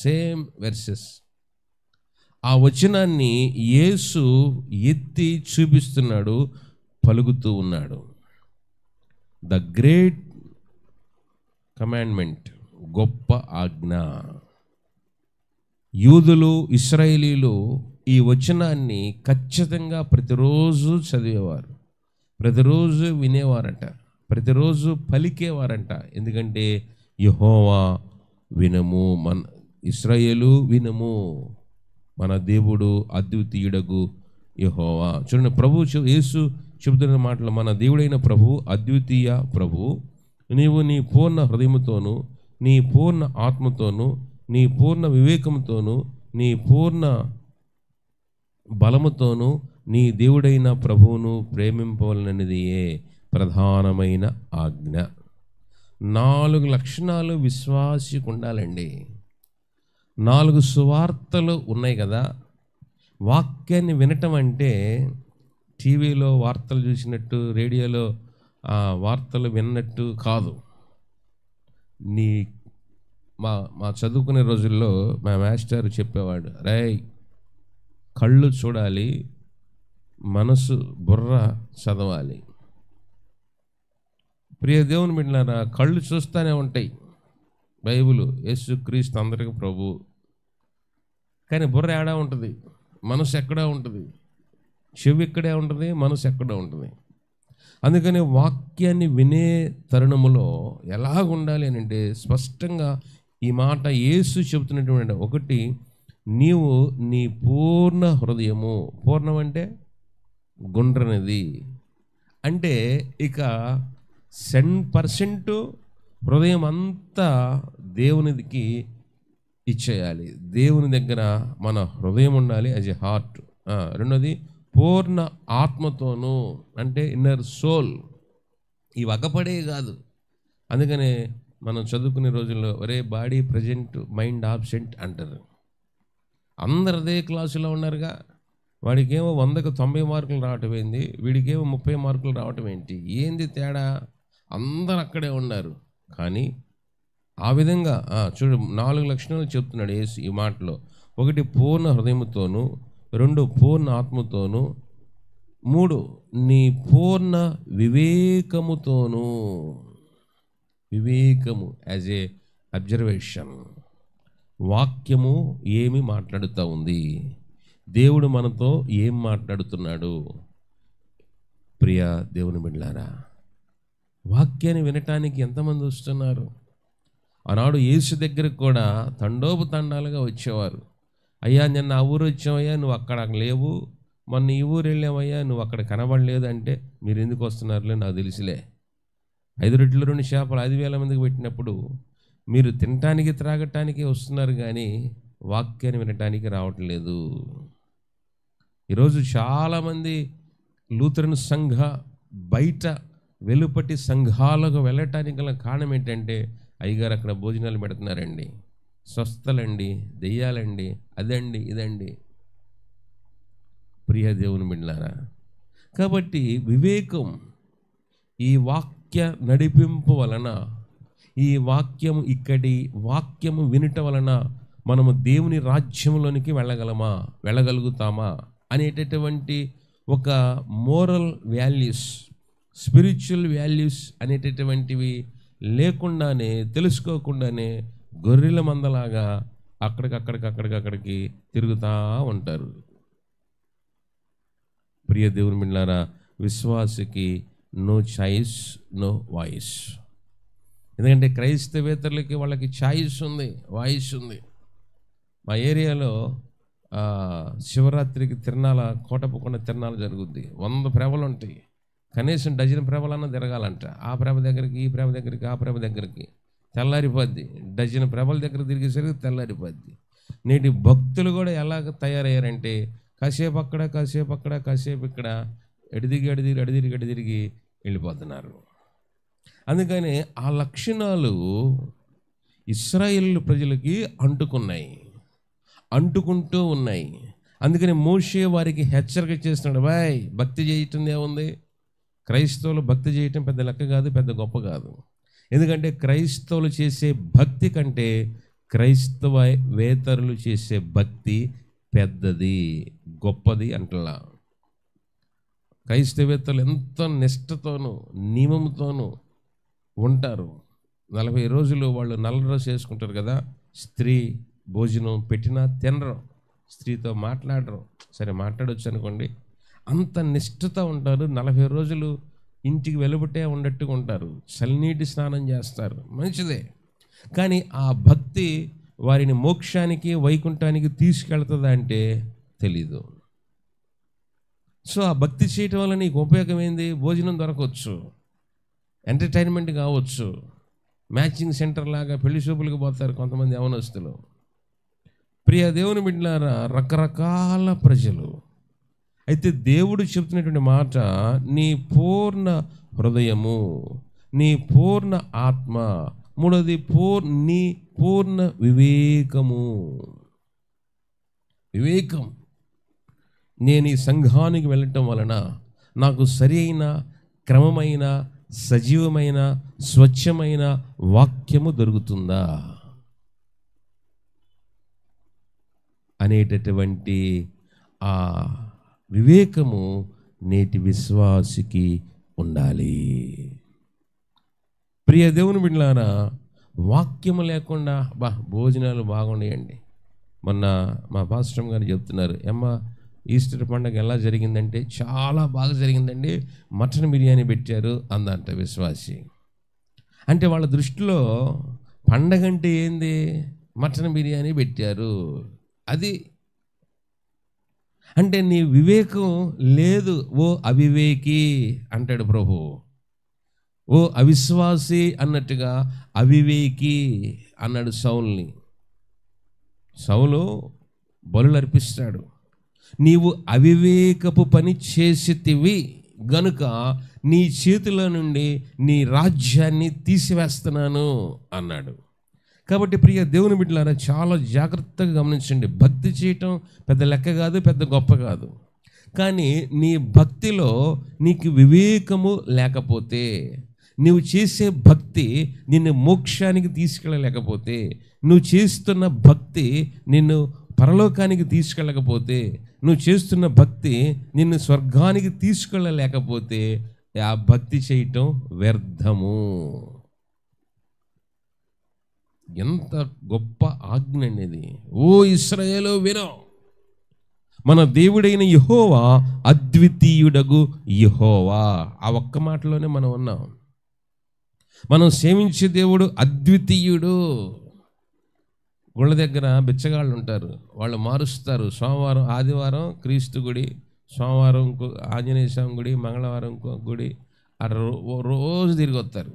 Same verses. ఆ వచనాన్ని యేసు ఎత్తి చూపిస్తున్నాడు, పలుకుతూ ఉన్నాడు. ద గ్రేట్ కమాండ్మెంట్, గొప్ప ఆజ్ఞ. యూదులు, ఇశ్రాయేలీలు ఈ వచనాన్ని ఖచ్చితంగా ప్రతిరోజు చదివేవారు, ప్రతిరోజు వినేవారట, ప్రతిరోజు పలికేవారంట. ఎందుకంటే యెహోవా వినుము, మన ఇశ్రాయేలు వినుము, మన దేవుడు అద్వితీయుడగు యెహోవా. చూడండి, యేసు చెబుతున్న మాటలు, మన దేవుడైన ప్రభు అద్వితీయ ప్రభు. నీవు నీ పూర్ణ హృదయముతోను, నీ పూర్ణ ఆత్మతోను, నీ పూర్ణ వివేకంతోను, నీ పూర్ణ బలముతోను నీ దేవుడైన ప్రభువును ప్రేమింపవలననిదియే ప్రధానమైన ఆజ్ఞ. 4 లక్షణాలు విశ్వాసికి ఉండాలండి. 4 సువార్తలు ఉన్నాయి కదా. వాక్యాన్ని వినటం అంటే టీవీలో వార్తలు చూసినట్టు, రేడియోలో వార్తలు విన్నట్టు కాదు. మా చదువుకునే రోజుల్లో మా మాస్టర్ చెప్పేవాడు, రేయ్ కళ్ళు చూడాలి, మనసు బుర్ర చదవాలి. ప్రియ దేవుని బిడ్డలారా, కళ్ళు చూస్తూనే ఉంటాయి, బైబిలు, యేసుక్రీస్తు అందరికీ ప్రభు. కానీ బుర్ర ఎక్కడా ఉంటుంది, మనసు ఎక్కడా ఉంటుంది, చెవి ఇక్కడే ఉంటుంది, మనసు ఎక్కడా ఉంటుంది. అందుకని వాక్యాన్ని వినే తరుణములో ఎలాగ ఉండాలి అని అంటే, స్పష్టంగా ఈ మాట యేసు చెబుతున్నటువంటి, ఒకటి, నీవు నీ పూర్ణ హృదయము, పూర్ణం అంటే గుండ్రనిది, అంటే ఇక 100% హృదయం అంతా దేవునికి ఇచ్చేయాలి. దేవుని దగ్గర మన హృదయం ఉండాలి, యాజ్ ఎ హార్ట్. రెండోది, పూర్ణ ఆత్మతోనూ, అంటే ఇన్నర్ సోల్. ఇవి అగపడే కాదు. అందుకనే మనం చదువుకునే రోజుల్లో ఒరే బాడీ ప్రజెంట్, మైండ్ ఆబ్సెంట్ అంటారు. అందరు అదే క్లాసులో ఉన్నారుగా. వాడికేమో 100కు 90 మార్కులు రావటం ఏంది, వీడికేమో 30 మార్కులు రావటం ఏంటి, ఏంది తేడా? అందరు అక్కడే ఉన్నారు. కానీ ఆ విధంగా చూడు, 4 లక్షణాలు చెప్తున్నాడు యేసు ఈ మాటలో. ఒకటి, పూర్ణ హృదయముతోను. 2, పూర్ణ ఆత్మతోను. 3, నీ పూర్ణ వివేకముతోను. వివేకము యాజ్ ఏ అబ్జర్వేషన్. వాక్యము ఏమి మాట్లాడుతూ ఉంది, దేవుడు మనతో ఏం మాట్లాడుతున్నాడు. ప్రియ దేవుని బిడ్డలారా, వాక్యాన్ని వినటానికి ఎంతమంది వస్తున్నారు? ఆనాడు యేసు దగ్గరకు కూడా తండోపతండాలుగా వచ్చేవారు. అయ్యా, నిన్న ఆ ఊరు వచ్చావయ్యా, నువ్వు అక్కడ లేవు, మొన్న ఈ ఊరు వెళ్ళావయ్యా, నువ్వు అక్కడ కనబడలేదు. అంటే మీరు ఎందుకు వస్తున్నారులే, నాకు తెలిసిలే. 5 రొట్టెలు 2 చేపలు 5,000 మందికి పెట్టినప్పుడు మీరు తినటానికి త్రాగటానికి వస్తున్నారు, కానీ వాక్యాన్ని వినటానికి రావట్లేదు. ఈరోజు చాలామంది లూథరన్ సంఘ బయట వెలుపటి సంఘాలకు వెళ్ళటానికి గల కారణం ఏంటంటే, అయ్యగారు అక్కడ భోజనాలు పెడుతున్నారండి, స్వస్థలండి, దెయ్యాలండి, అదండి ఇదండి. ప్రియ దేవుని బిడ్డలారా, కాబట్టి వివేకం, ఈ వాక్య నడిపింపు వలన, ఈ వాక్యము, ఇక్కడి వాక్యము వినుట వలన మనము దేవుని రాజ్యంలోనికి వెళ్ళగలుగుతామా అనేటటువంటి ఒక మోరల్ వాల్యూస్, స్పిరిచువల్ వాల్యూస్ అనేటటువంటివి లేకుండానే, తెలుసుకోకుండానే గొర్రెల మందలాగా అక్కడికి తిరుగుతూ ఉంటారు. ప్రియ దేవుని బిడ్డలారా, విశ్వాసికి నో చాయిస్, నో వాయిస్. ఎందుకంటే క్రైస్తవేతరులకి వాళ్ళకి ఛాయిస్ ఉంది, వాయిస్ ఉంది. మా ఏరియాలో శివరాత్రికి తిరణాల, కోటప్పకొండ తిరణాలు జరుగుద్ది. 100 ప్రేమలు ఉంటాయి. కనీసం డజన్ ప్రభలన్నా తిరగాలంట. ఆ ప్రభ దగ్గరికి, ఈ ప్రభ దగ్గరికి, ఆ ప్రభ దగ్గరికి. తెల్లారిపోద్ది. డజన్ ప్రభల దగ్గర తిరిగేసరికి తెల్లారిపోద్ది. నేటి భక్తులు కూడా ఎలాగ తయారయ్యారంటే కాసేపు అక్కడ, కాసేపు అక్కడ, కాసేపు ఇక్కడ, ఎడిదిరిగి వెళ్ళిపోతున్నారు. అందుకని ఆ లక్షణాలు ఇశ్రాయేలు ప్రజలకి అంటుకుంటూ ఉన్నాయి. అందుకని మోషే వారికి హెచ్చరిక చేస్తున్నాడు, బాయ్ భక్తి చేయటం ఏముంది, క్రైస్తవులు భక్తి చేయటం పెద్ద లెక్క కాదు, పెద్ద గొప్ప కాదు. ఎందుకంటే క్రైస్తవులు చేసే భక్తి కంటే క్రైస్తవేతరులు చేసే భక్తి పెద్దది, గొప్పది అంటలా. క్రైస్తవేతరులు ఎంతో నిష్ఠతోనూ నియమంతోనూ ఉంటారు. 40 రోజులు వాళ్ళు నల్ల డ్రెస్ వేసుకుంటారు కదా. స్త్రీ భోజనం పెట్టినా తినరు, స్త్రీతో మాట్లాడరు. సరే మాట్లాడవచ్చు అనుకోండి, అంత నిష్ఠతో ఉంటారు. 40 రోజులు ఇంటికి వెలుబట్టే ఉన్నట్టుగా ఉంటారు. చల్లనీటి స్నానం చేస్తారు, మంచిదే. కానీ ఆ భక్తి వారిని మోక్షానికి, వైకుంఠానికి తీసుకెళ్తుందా అంటే తెలీదు. సో ఆ భక్తి చేయటం వల్ల నీకు ఉపయోగం ఏంది? భోజనం దొరకవచ్చు, ఎంటర్టైన్మెంట్ కావచ్చు, మ్యాచింగ్ సెంటర్ లాగా పెళ్లి చూపులకు పోతారు కొంతమంది యవనస్తులు. ప్రియ దేవుని బిడ్డలారా, రకరకాల ప్రజలు. అయితే దేవుడు చెప్తున్నటువంటి మాట, నీ పూర్ణ హృదయము, నీ పూర్ణ ఆత్మ, మూడోది నీ పూర్ణ వివేకము. వివేకం. నేను ఈ సంఘానికి వెళ్ళటం వలన నాకు సరి అయిన, క్రమమైన, సజీవమైన, స్వచ్ఛమైన వాక్యము దొరుకుతుందా అనేటటువంటి ఆ వివేకము నేటి విశ్వాసికి ఉండాలి. ప్రియ దేవుని బిడ్డలారా, వాక్యము లేకుండా భోజనాలు బాగున్నాయండి. మొన్న మా పాస్టర్ గారు చెప్తున్నారు, ఈస్టర్ పండుగ ఎలా జరిగిందంటే చాలా బాగా జరిగిందండి, మటన్ బిర్యానీ పెట్టారు అందంట విశ్వాసి. అంటే వాళ్ళ దృష్టిలో పండగ అంటే ఏంది? మటన్ బిర్యానీ పెట్టారు. అది అంటే నీ వివేకం లేదు. ఓ అవివేకి అంటాడు ప్రభు. ఓ అవిశ్వాసి అన్నట్టుగా అవివేకి అన్నాడు సౌలుని. సౌలు బలులు అర్పిస్తాడు. నీవు అవివేకపు పని చేసితివి గనుక నీ చేతిలో నుండి నీ రాజ్యాన్ని తీసివేస్తున్నాను అన్నాడు. కాబట్టి ప్రియ దేవుని బిడ్డలారా, చాలా జాగ్రత్తగా గమనించండి. భక్తి చేయటం పెద్ద లెక్క కాదు, పెద్ద గొప్ప కాదు. కానీ నీ భక్తిలో నీకు వివేకము లేకపోతే, నువ్వు చేసే భక్తి నిన్ను మోక్షానికి తీసుకెళ్ళలేకపోతే, నువ్వు చేస్తున్న భక్తి నిన్ను పరలోకానికి తీసుకెళ్ళకపోతే, నువ్వు చేస్తున్న భక్తి నిన్ను స్వర్గానికి తీసుకెళ్ళలేకపోతే ఆ భక్తి చేయటం వ్యర్థము. ఎంత గొప్ప ఆజ్ఞ అనేది! ఓ ఇశ్రాయేలు విను, మన దేవుడైన యెహోవా అద్వితీయుడగు యెహోవా. ఆ ఒక్క మాటలోనే మనం ఉన్నాం. మనం సేవించే దేవుడు అద్వితీయుడు. గుళ్ళ దగ్గర బిచ్చగాళ్ళు ఉంటారు, వాళ్ళు మారుస్తారు. సోమవారం, ఆదివారం క్రీస్తు గుడి, సోమవారం ఇంకో ఆంజనేయ స్వామి గుడి, మంగళవారం ఇంకో గుడి, అట్లా రోజు తిరిగి వస్తారు.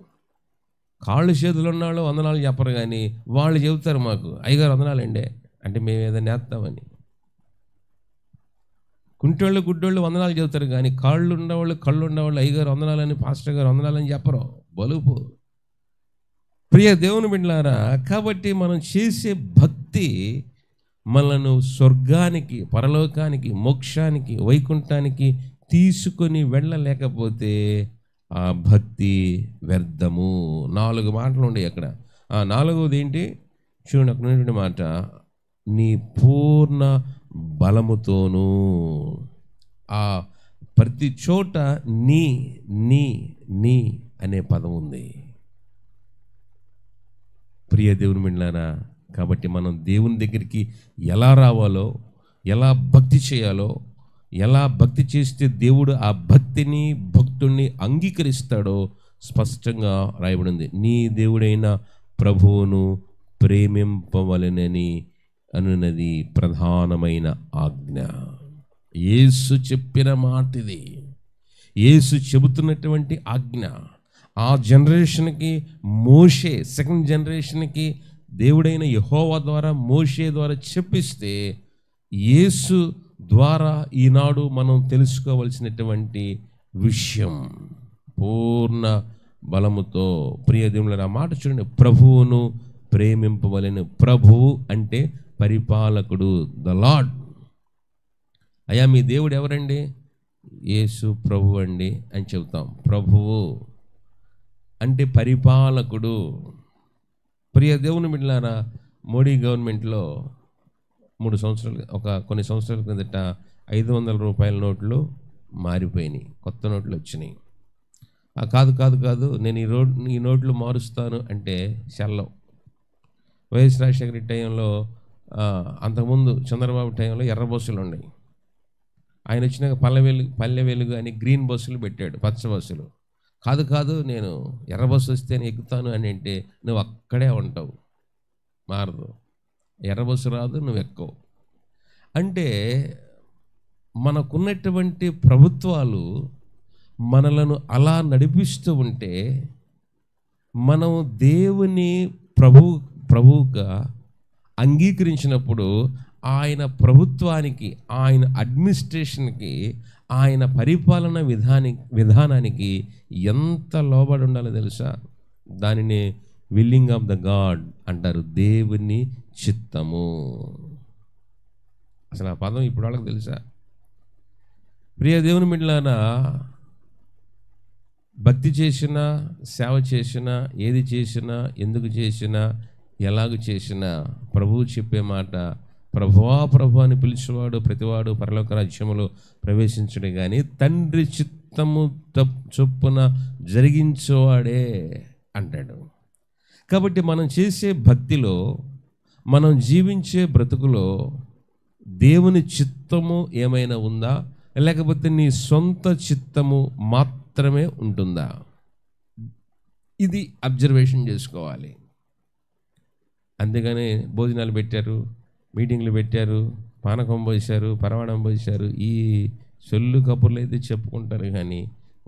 కాళ్ళు చేతులు ఉన్నవాళ్ళు వందనాలు చెప్పరు, కానీ వాళ్ళు చెబుతారు, మాకు అయ్యగారు వందనాలండి అంటే మేము ఏదైనా నేస్తామని. కుంటోళ్ళు గుడ్డోళ్ళు వందనాలు చెబుతారు, కానీ కాళ్ళు ఉండేవాళ్ళు, కళ్ళు ఉండేవాళ్ళు అయ్యగారు వందనాలని, పాస్టర్ గారు వందనాలని చెప్పరు. బలుపు. ప్రియ దేవుని బిడ్డలారా, కాబట్టి మనం చేసే భక్తి మనను స్వర్గానికి, పరలోకానికి, మోక్షానికి, వైకుంఠానికి తీసుకొని వెళ్ళలేకపోతే ఆ భక్తి వ్యర్థము. 4 మాటలు ఉన్నాయి అక్కడ. 4వది ఏంటి చూడండి, అక్కడ ఉన్నటువంటి మాట, నీ పూర్ణ బలముతోనూ. ఆ ప్రతి చోట నీ నీ నీ అనే పదం ఉంది. ప్రియ దేవుని బిడ్డలారా, కాబట్టి మనం దేవుని దగ్గరికి ఎలా రావాలో, ఎలా భక్తి చేయాలో, ఎలా భక్తి చేస్తే దేవుడు ఆ భక్తిని, భక్తుణ్ణి అంగీకరిస్తాడో స్పష్టంగా రాయబడింది. నీ దేవుడైన ప్రభువును ప్రేమింపవలెనని అనున్నది ప్రధానమైన ఆజ్ఞ. యేసు చెప్పిన మాట ఇది. యేసు చెబుతున్నటువంటి ఆజ్ఞ ఆ జనరేషన్కి మోషే, సెకండ్ జనరేషన్కి దేవుడైన యెహోవా ద్వారా మోషే ద్వారా చెప్పిస్తే యేసు ద్వారా ఈనాడు మనం తెలుసుకోవలసినటువంటి విషయం పూర్ణ బలముతో. ప్రియ దేవుని మాట చూడండి, ప్రభువును ప్రేమింపవలెను. ప్రభువు అంటే పరిపాలకుడు, ద లార్డ్. అయ్యా మీ దేవుడు ఎవరండి? యేసు ప్రభు అండి అని చెబుతాం. ప్రభువు అంటే పరిపాలకుడు. ప్రియ దేవుని బిడ్డలారా, మోడీ గవర్నమెంట్లో కొన్ని సంవత్సరాల కిందట 500 రూపాయల నోట్లు మారిపోయినాయి, కొత్త నోట్లు వచ్చినాయి. కాదు నేను ఈ నోట్లు మారుస్తాను అంటే సెల్లం. వైఎస్ రాజశేఖర టైంలో, అంతకుముందు చంద్రబాబు టైంలో ఎర్ర బస్సులు ఉన్నాయి. ఆయన వచ్చినాక పల్లె వెలుగు అని గ్రీన్ బస్సులు పెట్టాడు, పచ్చ బస్సులు. కాదు నేను ఎర్ర బస్సు వస్తే నేను ఎక్కుతాను అని అంటే నువ్వు అక్కడే ఉంటావు, మారదు. ఎర్ర బస్సు రాదు, నువ్వు ఎక్కవు. అంటే మనకున్నటువంటి ప్రభుత్వాలు మనలను అలా నడిపిస్తూ ఉంటే మనం దేవుని ప్రభువుగా అంగీకరించినప్పుడు ఆయన ప్రభుత్వానికి, ఆయన అడ్మినిస్ట్రేషన్కి, ఆయన పరిపాలన విధానానికి ఎంత లోబడి ఉండాలో తెలుసా? దానిని విల్లింగ్ ఆఫ్ ద గాడ్ అంటారు, దేవుని చిత్తము. అసలు ఆ పదం ఇప్పుడు వాళ్ళకి తెలుసా? ప్రియ దేవుని బిడ్డలారా, భక్తి చేసినా, సేవ చేసినా, ఏది చేసినా, ఎందుకు చేసినా, ఎలాగ చేసినా ప్రభువు చెప్పే మాట, ప్రభువా ప్రభు అని పిలిచేవాడు ప్రతివాడు పరలోక రాజ్యములో ప్రవేశించడు కానీ తండ్రి చిత్తము చొప్పున జరిగించేవాడే అంటాడు. కాబట్టి మనం చేసే భక్తిలో, మనం జీవించే బ్రతుకులో దేవుని చిత్తము ఏమైనా ఉందా, లేకపోతే నీ సొంత చిత్తము మాత్రమే ఉంటుందా? ఇది అబ్జర్వేషన్ చేసుకోవాలి. అంతేగాని భోజనాలు పెట్టారు, మీటింగ్లు పెట్టారు, పానకం పోసారు, పరవాణం పోసారు, ఈ సొల్లు కబుర్లు అయితే చెప్పుకుంటారు. కానీ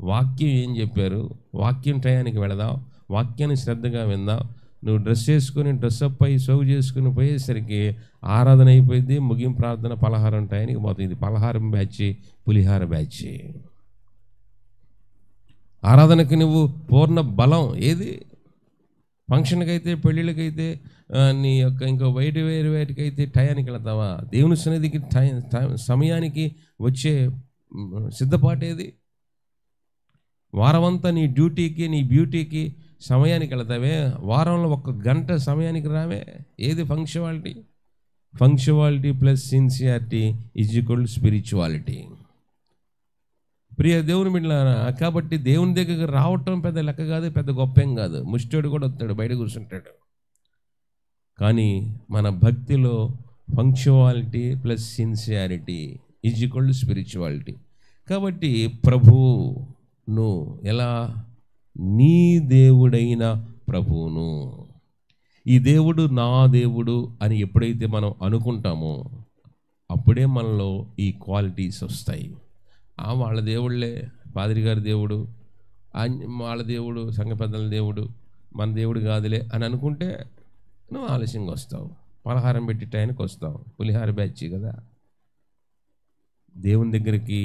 వాక్యం ఏం చెప్పారు? వాక్యం టయానికి వెళదాం, వాక్యాన్ని శ్రద్ధగా విందాం. నువ్వు డ్రెస్ చేసుకుని, డ్రెస్అప్ అయ్యి సోగు చేసుకుని పోయేసరికి ఆరాధన అయిపోయింది, ముగింపు ప్రార్థన, పలహారం టయానికి పోతుంది. ఇది పలహారం బ్యాచ్, పులిహార బ్యాచ్. ఆరాధనకి నువ్వు పూర్ణ బలం ఏది? ఫంక్షన్కి అయితే, పెళ్ళిళ్ళకైతే, నీ యొక్క ఇంకో వేటికైతే టయానికి వెళతావా? దేవుని సన్నిధికి సమయానికి వచ్చే సిద్ధపాటేది? వారమంతా నీ డ్యూటీకి, నీ బ్యూటీకి సమయానికి వెళతావే, వారంలో 1 గంట సమయానికి రావే. ఏది punctuality? Punctuality plus sincerity is equal to spirituality. ప్రియ దేవుని బిడ్డలారా, కాబట్టి దేవుని దగ్గరికి రావటం పెద్ద లెక్క కాదు, పెద్ద గొప్పేం కాదు. ముష్టోడు కూడా వస్తాడు, బయట కూర్చుంటాడు. కానీ మన భక్తిలో punctuality plus sincerity is equal to spirituality. కాబట్టి ప్రభువును ఎలా? నీ దేవుడైన ప్రభువును. ఈ దేవుడు నా దేవుడు అని ఎప్పుడైతే మనం అనుకుంటామో అప్పుడే మనలో ఈ క్వాలిటీస్ వస్తాయి. వాళ్ళ దేవుళ్ళే, పాదిరి గారి దేవుడు, వాళ్ళ దేవుడు, సంఘ పెద్దల దేవుడు, మన దేవుడు కాదులే అని అనుకుంటే నువ్వు ఆలస్యంగా వస్తావు, పలహారం పెట్టి టైంకి వస్తావు. పులిహార బ్యాచ్ కదా. దేవుని దగ్గరికి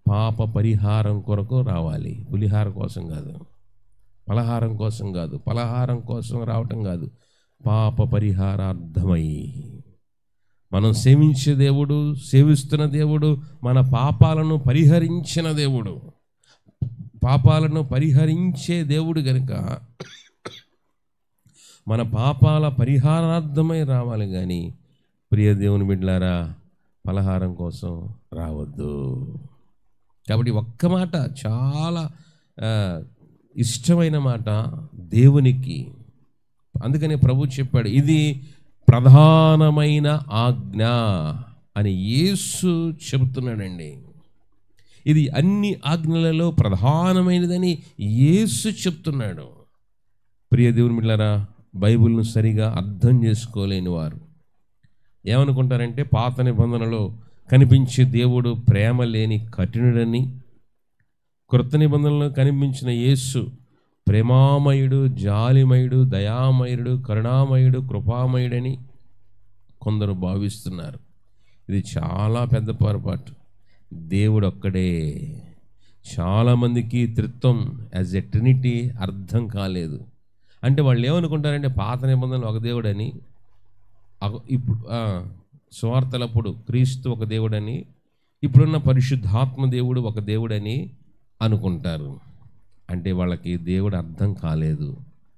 పాప పరిహారం కొరకు రావాలి, పులిహార కోసం కాదు, పలహారం కోసం కాదు. పలహారం కోసం రావటం కాదు, పాప పరిహారార్థమై. మనం సేవించే దేవుడు, సేవిస్తున్న దేవుడు మన పాపాలను పరిహరించిన దేవుడు, పాపాలను పరిహరించే దేవుడు కనుక మన పాపాల పరిహారార్థమై రావాలి. కానీ ప్రియ దేవుని బిడ్డలారా, పలహారం కోసం రావద్దు. కాబట్టి ఒక్క మాట, చాలా ఇష్టమైన మాట దేవునికి. అందుకని ప్రభు చెప్పాడు, ఇది ప్రధానమైన ఆజ్ఞ అని యేసు చెబుతున్నాడండి. ఇది అన్ని ఆజ్ఞలలో ప్రధానమైనదని యేసు చెప్తున్నాడు. ప్రియ దేవుని బిడ్డలారా, బైబిల్ను సరిగా అర్థం చేసుకోలేని వారు ఏమనుకుంటారంటే పాత నిబంధనలో కనిపించే దేవుడు ప్రేమ లేని కఠినుడని, క్రొత్త నిబంధనలో కనిపించిన యేసు ప్రేమామయుడు, జాలిమయుడు, దయామయుడు, కరుణామయుడు, కృపామయుడని కొందరు భావిస్తున్నారు. ఇది చాలా పెద్ద పొరపాటు. దేవుడు ఒక్కడే. చాలామందికి త్రిత్వం యాజ్ ఎ ట్రినిటీ అర్థం కాలేదు. అంటే వాళ్ళు ఏమనుకుంటారంటే పాత నిబంధనలు ఒక దేవుడని, ఇప్పుడు సువార్తలప్పుడు క్రీస్తు ఒక దేవుడని, ఇప్పుడున్న పరిశుద్ధాత్మ దేవుడు ఒక దేవుడని అనుకుంటారు. అంటే వాళ్ళకి దేవుడు అర్థం కాలేదు,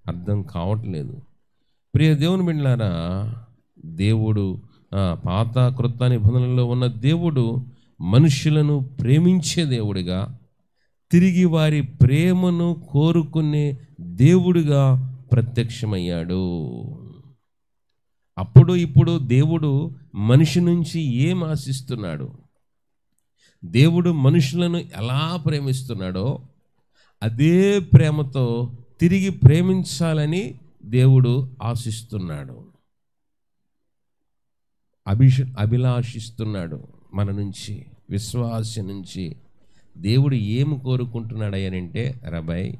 అర్థం కావట్లేదు. ప్రియ దేవుని బిడ్డలారా, దేవుడు పాత క్రొత్త నిబంధనలలో ఉన్న దేవుడు మనుషులను ప్రేమించే దేవుడిగా, తిరిగి వారి ప్రేమను కోరుకునే దేవుడిగా ప్రత్యక్షమయ్యాడు. అప్పుడు ఇప్పుడు దేవుడు మనిషి నుంచి ఏం ఆశిస్తున్నాడు, దేవుడు మనుషులను ఎలా ప్రేమిస్తున్నాడో అదే ప్రేమతో తిరిగి ప్రేమించాలని దేవుడు ఆశిస్తున్నాడు, అభిలాషిస్తున్నాడు. మన నుంచి, విశ్వాస నుంచి దేవుడు ఏమి కోరుకుంటున్నాడనంటే, రబాయ్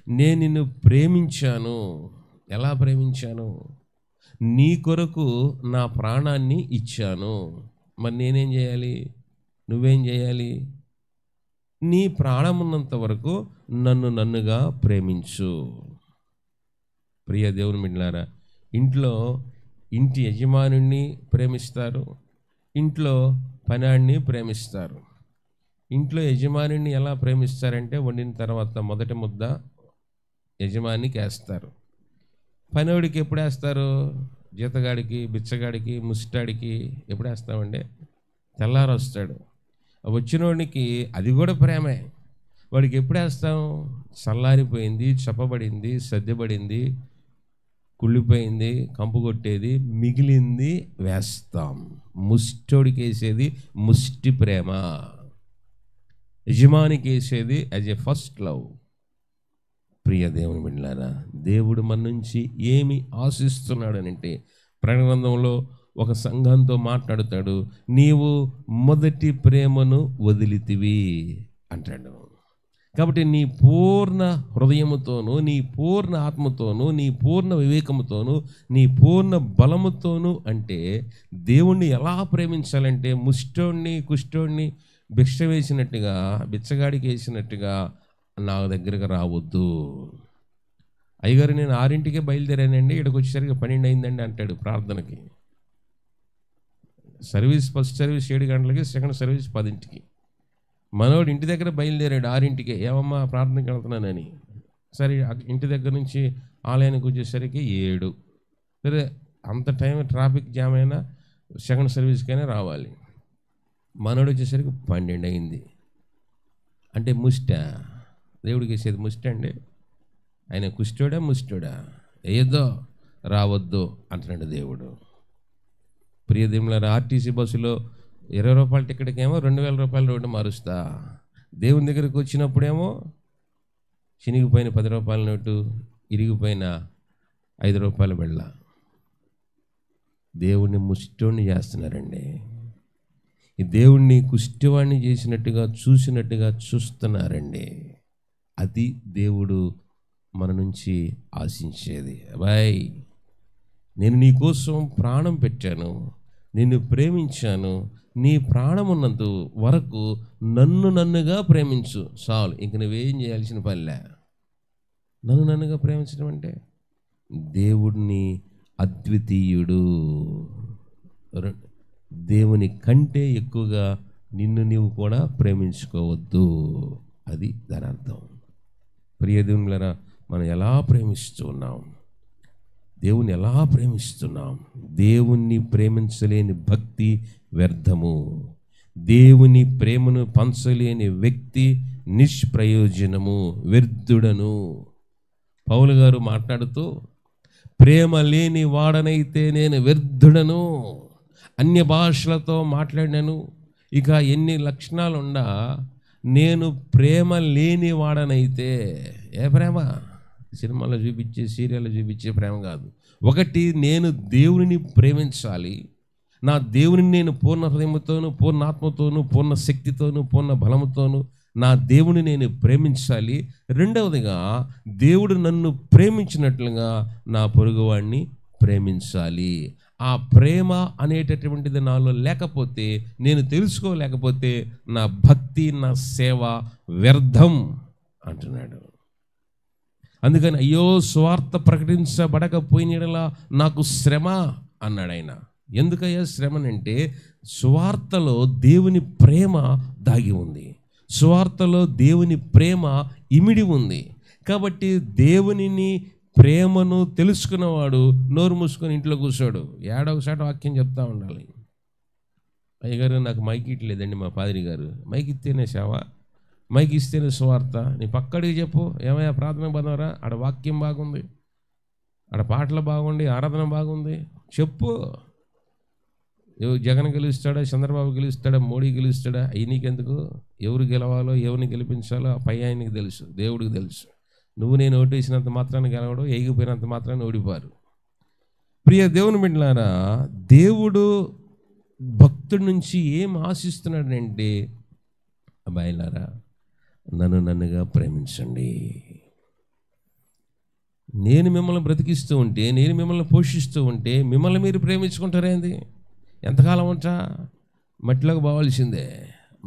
నేను నిన్ను ప్రేమించాను. ఎలా ప్రేమించాను? నీ కొరకు నా ప్రాణాన్ని ఇచ్చాను. మరి నేనేం చేయాలి? నువ్వేం చేయాలి? నీ ప్రాణం ఉన్నంత వరకు నన్నుగా ప్రేమించు. ప్రియ దేవుని బిడ్డలారా, ఇంటి యజమానుడిని ప్రేమిస్తారు, ఇంట్లో పనాడిని ప్రేమిస్తారు. ఇంట్లో యజమానిని ఎలా ప్రేమిస్తారంటే, వండిన తర్వాత మొదటి ముద్ద యజమానికి వేస్తారు. పనివాడికి ఎప్పుడు వేస్తారు? జీతగాడికి, బిచ్చగాడికి, ముష్టాడికి ఎప్పుడు వేస్తామండి? తెల్లారు వస్తాడు. వచ్చినోడికి అది కూడా ప్రేమే. వాడికి ఎప్పుడు వేస్తాం? చల్లారిపోయింది, చెప్పబడింది, సర్దిపడింది, కుళ్ళిపోయింది, కంపు కొట్టేది, మిగిలింది వేస్తాం. ముష్టోడికి వేసేది ముష్టి ప్రేమ, యజమానికి వేసేది యాజ్ ఎ ఫస్ట్ లవ్. ప్రియ దేవుని బిడ్డలారా, దేవుడు మన నుంచి ఏమి ఆశిస్తున్నాడనంటే, ప్రకటన గ్రంథంలో ఒక సంఘంతో మాట్లాడుతాడు, నీవు మొదటి ప్రేమను వదిలితివి అంటాడు. కాబట్టి నీ పూర్ణ హృదయముతోనూ, నీ పూర్ణ ఆత్మతోనూ, నీ పూర్ణ వివేకముతోనూ, నీ పూర్ణ బలముతోనూ, అంటే దేవుణ్ణి ఎలా ప్రేమించాలంటే, ముష్టోడిని, కుష్టోడిని భిక్ష వేసినట్టుగా, బిచ్చగాడికి వేసినట్టుగా నా దగ్గరకు రావద్దు. అయ్యగారు నేను 6ంటికే బయలుదేరానండి, ఇక్కడికి వచ్చేసరికి 12 అయిందండి అంటాడు ప్రార్థనకి. సర్వీస్, ఫస్ట్ సర్వీస్ 7 గంటలకి, సెకండ్ సర్వీస్ 10ంటికి. మనోడు ఇంటి దగ్గర బయలుదేరాడు 6ంటికే, ఏమమ్మా ప్రార్థనకి వెళ్తున్నానని. సరే ఇంటి దగ్గర నుంచి ఆలయానికి వచ్చేసరికి 7. సరే అంత టైం ట్రాఫిక్ జామ్ అయినా సెకండ్ సర్వీస్కైనా రావాలి. మనోడు వచ్చేసరికి 12 అయింది. అంటే ముష్ట, దేవుడికి వేసేది ముష్ట అండి. ఆయన కుష్టోడా ముష్టోడా? వేయద్దో రావద్దు అంటున్నాడు దేవుడు. ప్రియ దేవులారా, ఆర్టీసీ బస్సులో 20 రూపాయల టికెట్కేమో 2000 రూపాయల రోడ్డు మారుస్తా. దేవుని దగ్గరికి వచ్చినప్పుడేమో చినిగిపోయిన 10 రూపాయల నోటు, ఇరిగిపోయిన 5 రూపాయల బిళ్ళ. దేవుణ్ణి ముష్టోడిని చేస్తున్నారండి. ఈ దేవుణ్ణి కుష్టివాణ్ణి చేసినట్టుగా, చూసినట్టుగా చూస్తున్నారండి. అది దేవుడు మన నుంచి ఆశించేది. అబ్బాయి, నేను నీ కోసం ప్రాణం పెట్టాను, నిన్ను ప్రేమించాను, నీ ప్రాణం ఉన్నంత వరకు నన్నుగా ప్రేమించు చాలు. ఇంక నువ్వేం చేయాల్సిన పనిలే. నన్నుగా ప్రేమించడం అంటే, దేవుడిని అద్వితీయుడు, దేవుని కంటే ఎక్కువగా నిన్ను నీవు కూడా ప్రేమించుకోవద్దు. అది దాని అర్థం. ప్రియ దేవునిలారా, మనం ఎలా ప్రేమిస్తూ ఉన్నాం? దేవుని ఎలా ప్రేమిస్తున్నాం? దేవుణ్ణి ప్రేమించలేని భక్తి వ్యర్థము. దేవుని ప్రేమను పంచలేని వ్యక్తి నిష్ప్రయోజనము, వ్యర్థుడను. పౌలు గారు మాట్లాడుతూ, ప్రేమ లేని వాడనైతే నేను వ్యర్థుడను, అన్య భాషలతో మాట్లాడినాను, ఇక ఎన్ని లక్షణాలు ఉండా నేను ప్రేమ లేని వాడనైతే. ఏ ప్రేమ? సినిమాలో చూపించే, సీరియల్లో చూపించే ప్రేమ కాదు. ఒకటి, నేను దేవునిని ప్రేమించాలి, నా దేవుని నేను పూర్ణ హృదయంతోనూ, పూర్ణ ఆత్మతోనూ, పూర్ణ శక్తితోనూ, పూర్ణ బలముతోనూ, నా దేవుని నేను ప్రేమించాలి. రెండవదిగా దేవుడు నన్ను ప్రేమించినట్లుగా నా పొరుగువాడిని ప్రేమించాలి. ఆ ప్రేమ అనేటటువంటిది నాలో లేకపోతే, నేను తెలుసుకోలేకపోతే నా భక్తి, నా సేవ వ్యర్థం అంటున్నాడు. అందుకని అయ్యో స్వార్థ ప్రకటించబడకపోయినలా నాకు శ్రమ అన్నాడు ఆయన. ఎందుకయ్యా శ్రమనంటే స్వార్థలో దేవుని ప్రేమ దాగి ఉంది, స్వార్థలో దేవుని ప్రేమ ఇమిడి ఉంది. కాబట్టి దేవునిని ప్రేమను తెలుసుకున్నవాడు నోరు మూసుకొని ఇంట్లో కూర్చోడు, ఏడొకసారి వాక్యం చెప్తా ఉండాలి. అయ్యగారు నాకు మైక్ ఇట్లేదండి మా పాదిరి గారు, మైక్ ఇస్తేనే సేవ, మైక్ ఇస్తేనే స్వార్థ. నీ పక్కడికి చెప్పు, ఏమయ్యా ప్రార్థన బంధవరా, ఆడ వాక్యం బాగుంది, ఆడ పాటలు బాగుండి, ఆరాధన బాగుంది చెప్పు. జగన్ గెలుస్తాడా, చంద్రబాబు గెలుస్తాడా, మోడీ గెలుస్తాడా, అవి నీకెందుకు? ఎవరు గెలవాలో, ఎవరిని గెలిపించాలో ఆ పై ఆయనకి తెలుసు, దేవుడికి తెలుసు. నువ్వు నేను ఓటేసినంత మాత్రాన్ని గెలవడం, ఎగిపోయినంత మాత్రాన్ని ఓడిపారు. ప్రియ దేవుని బిడ్డలారా, దేవుడు భక్తుడి నుంచి ఏం ఆశిస్తున్నాడంటే, అబ్బాయిలారా నన్నుగా ప్రేమించండి. నేను మిమ్మల్ని బ్రతికిస్తూ ఉంటే, నేను మిమ్మల్ని పోషిస్తూ ఉంటే మిమ్మల్ని మీరు ప్రేమించుకుంటారేంది? ఎంతకాలం ఉంటా? మట్టిలోకి పోవాల్సిందే,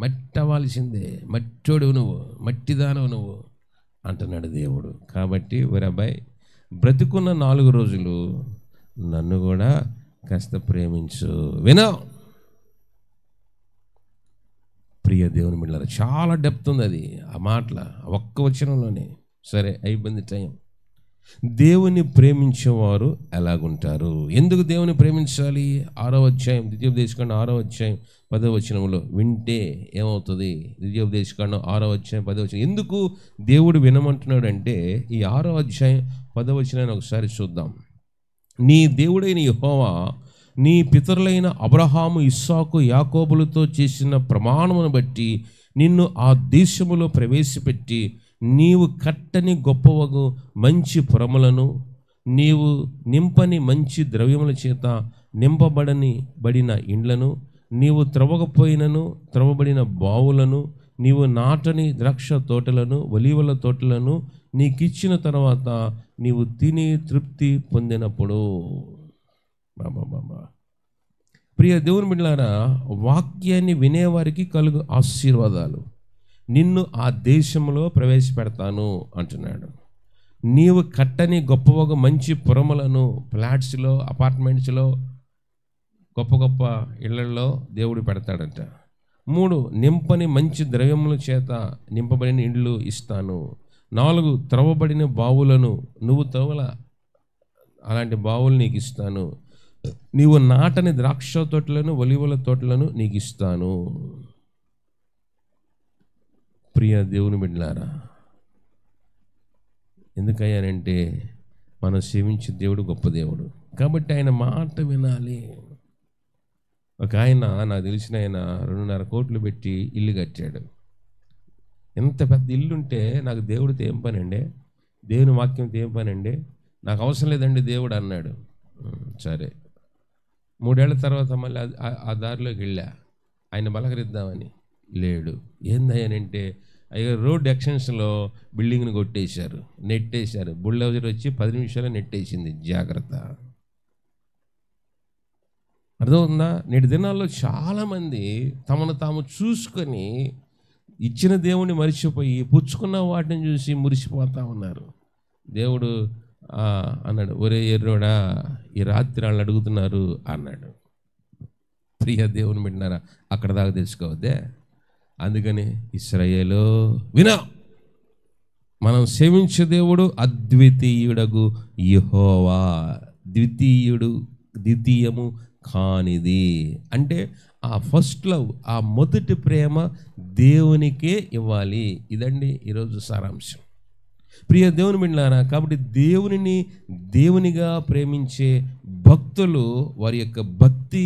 మట్టి అవ్వాల్సిందే, మట్టోడు నువ్వు, మట్టిదానవు నువ్వు అంటున్నాడు దేవుడు. కాబట్టి ఒరే అబ్బాయి, బ్రతికున్న 4 రోజులు నన్ను కూడా కాస్త ప్రేమించు. వినో ప్రియ దేవుని బిడ్డలారా, చాలా డెప్త్ ఉంది అది, ఆ మాటల ఒక్క వచనంలోనే. సరే అయిపోయింది టైం. దేవుని ప్రేమించేవారు ఎలాగుంటారు? ఎందుకు దేవుని ప్రేమించాలి? 6వ అధ్యాయం ద్వితీయోపదేశకాండం 6వ అధ్యాయం 10వ వచనంలో వింటే ఏమవుతుంది? ద్వితీయోపదేశకాండం 6వ అధ్యాయం 10వ వచనం. ఎందుకు దేవుడు వినమంటున్నాడు అంటే, ఈ 6వ అధ్యాయం 10వ వచనాన్ని ఒకసారి చూద్దాం. నీ దేవుడైన యెహోవా నీ పితరులైన అబ్రహాము, ఇస్సాకు, యాకోబులతో చేసిన ప్రమాణమును బట్టి నిన్ను ఆ దేశములో ప్రవేశపెట్టి నీవు కట్టని గొప్పవగు మంచి పురములను, నీవు నింపని మంచి ద్రవ్యముల చేత బడిన ఇండ్లను, నీవు త్రవ్వకపోయినను త్రవ్వబడిన బావులను, నీవు నాటని ద్రాక్ష తోటలను, ఒలీవల తోటలను నీకిచ్చిన తర్వాత నీవు తిని తృప్తి పొందినప్పుడు. బాబా ప్రియ దేవుని బిడ్డలారా, వాక్యాన్ని వినేవారికి కలుగు ఆశీర్వాదాలు. నిన్ను ఆ దేశంలో ప్రవేశపెడతాను అంటున్నాడు. నీవు కట్టని గొప్పగా మంచి పురములను, ఫ్లాట్స్లో, అపార్ట్మెంట్స్లో, గొప్ప గొప్ప ఇళ్లలో దేవుడు పెడతాడంట. 3 నింపని మంచి ద్రవ్యముల చేత నింపబడిన ఇండ్లు ఇస్తాను. 4 త్రవ్వబడిన బావులను, నువ్వు త్రవ్వల అలాంటి బావులు నీకు ఇస్తాను. నీవు నాటని ద్రాక్ష తోటలను, ఒలీవల తోటలను నీకు ఇస్తాను. ప్రియ దేవుని బిడ్డలారా, ఎందుకయ్యానంటే మనం సేవించే దేవుడు గొప్ప దేవుడు కాబట్టి ఆయన మాట వినాలి. ఒక ఆయన, నాకు తెలిసిన ఆయన 2.5 కోట్లు పెట్టి ఇల్లు కట్టాడు. ఎంత పెద్ద ఇల్లుంటే నాకు దేవుడితో ఏం పని అండి, దేవుని వాక్యంతో ఏం పని అండి, నాకు అవసరం లేదండి దేవుడు అన్నాడు. సరే, 3 ఏళ్ల తర్వాత మళ్ళీ ఆ దారిలోకి వెళ్ళా ఆయన బలకరిద్దామని. లేడు. ఏందయ్యానంటే, అయ్యో రోడ్ ఎక్స్టెన్షన్లో బిల్డింగ్ని కొట్టేశారు, నెట్టేశారు. బుల్డోజర్ వచ్చి 10 నిమిషాలు నెట్టేసింది. జాగ్రత్త. అర్థమవుతుందా? నేటి దినాల్లో చాలామంది తమను తాము చూసుకొని ఇచ్చిన దేవుని మరిచిపోయి పుచ్చుకున్న వాటిని చూసి మురిసిపోతూ ఉన్నారు. దేవుడు అన్నాడు, ఒరే ఎర్రోడా, ఈ రాత్రి వాళ్ళు అడుగుతున్నారు అన్నాడు. ప్రియ దేవుని బిడ్డలారా, అక్కడ దాకా తెలుసుకోవద్దే. అందుకని ఇశ్రాయేలు వినా, మనం సేవించే దేవుడు అద్వితీయుడగు యెహోవా, ద్వితీయము కానిది. అంటే ఆ ఫస్ట్ లవ్, ఆ మొదటి ప్రేమ దేవునికే ఇవ్వాలి. ఇదండి ఈరోజు సారాంశం. ప్రియ దేవుని బిడ్డలారా, కాబట్టి దేవునిని దేవునిగా ప్రేమించే భక్తులు వారి యొక్క భక్తి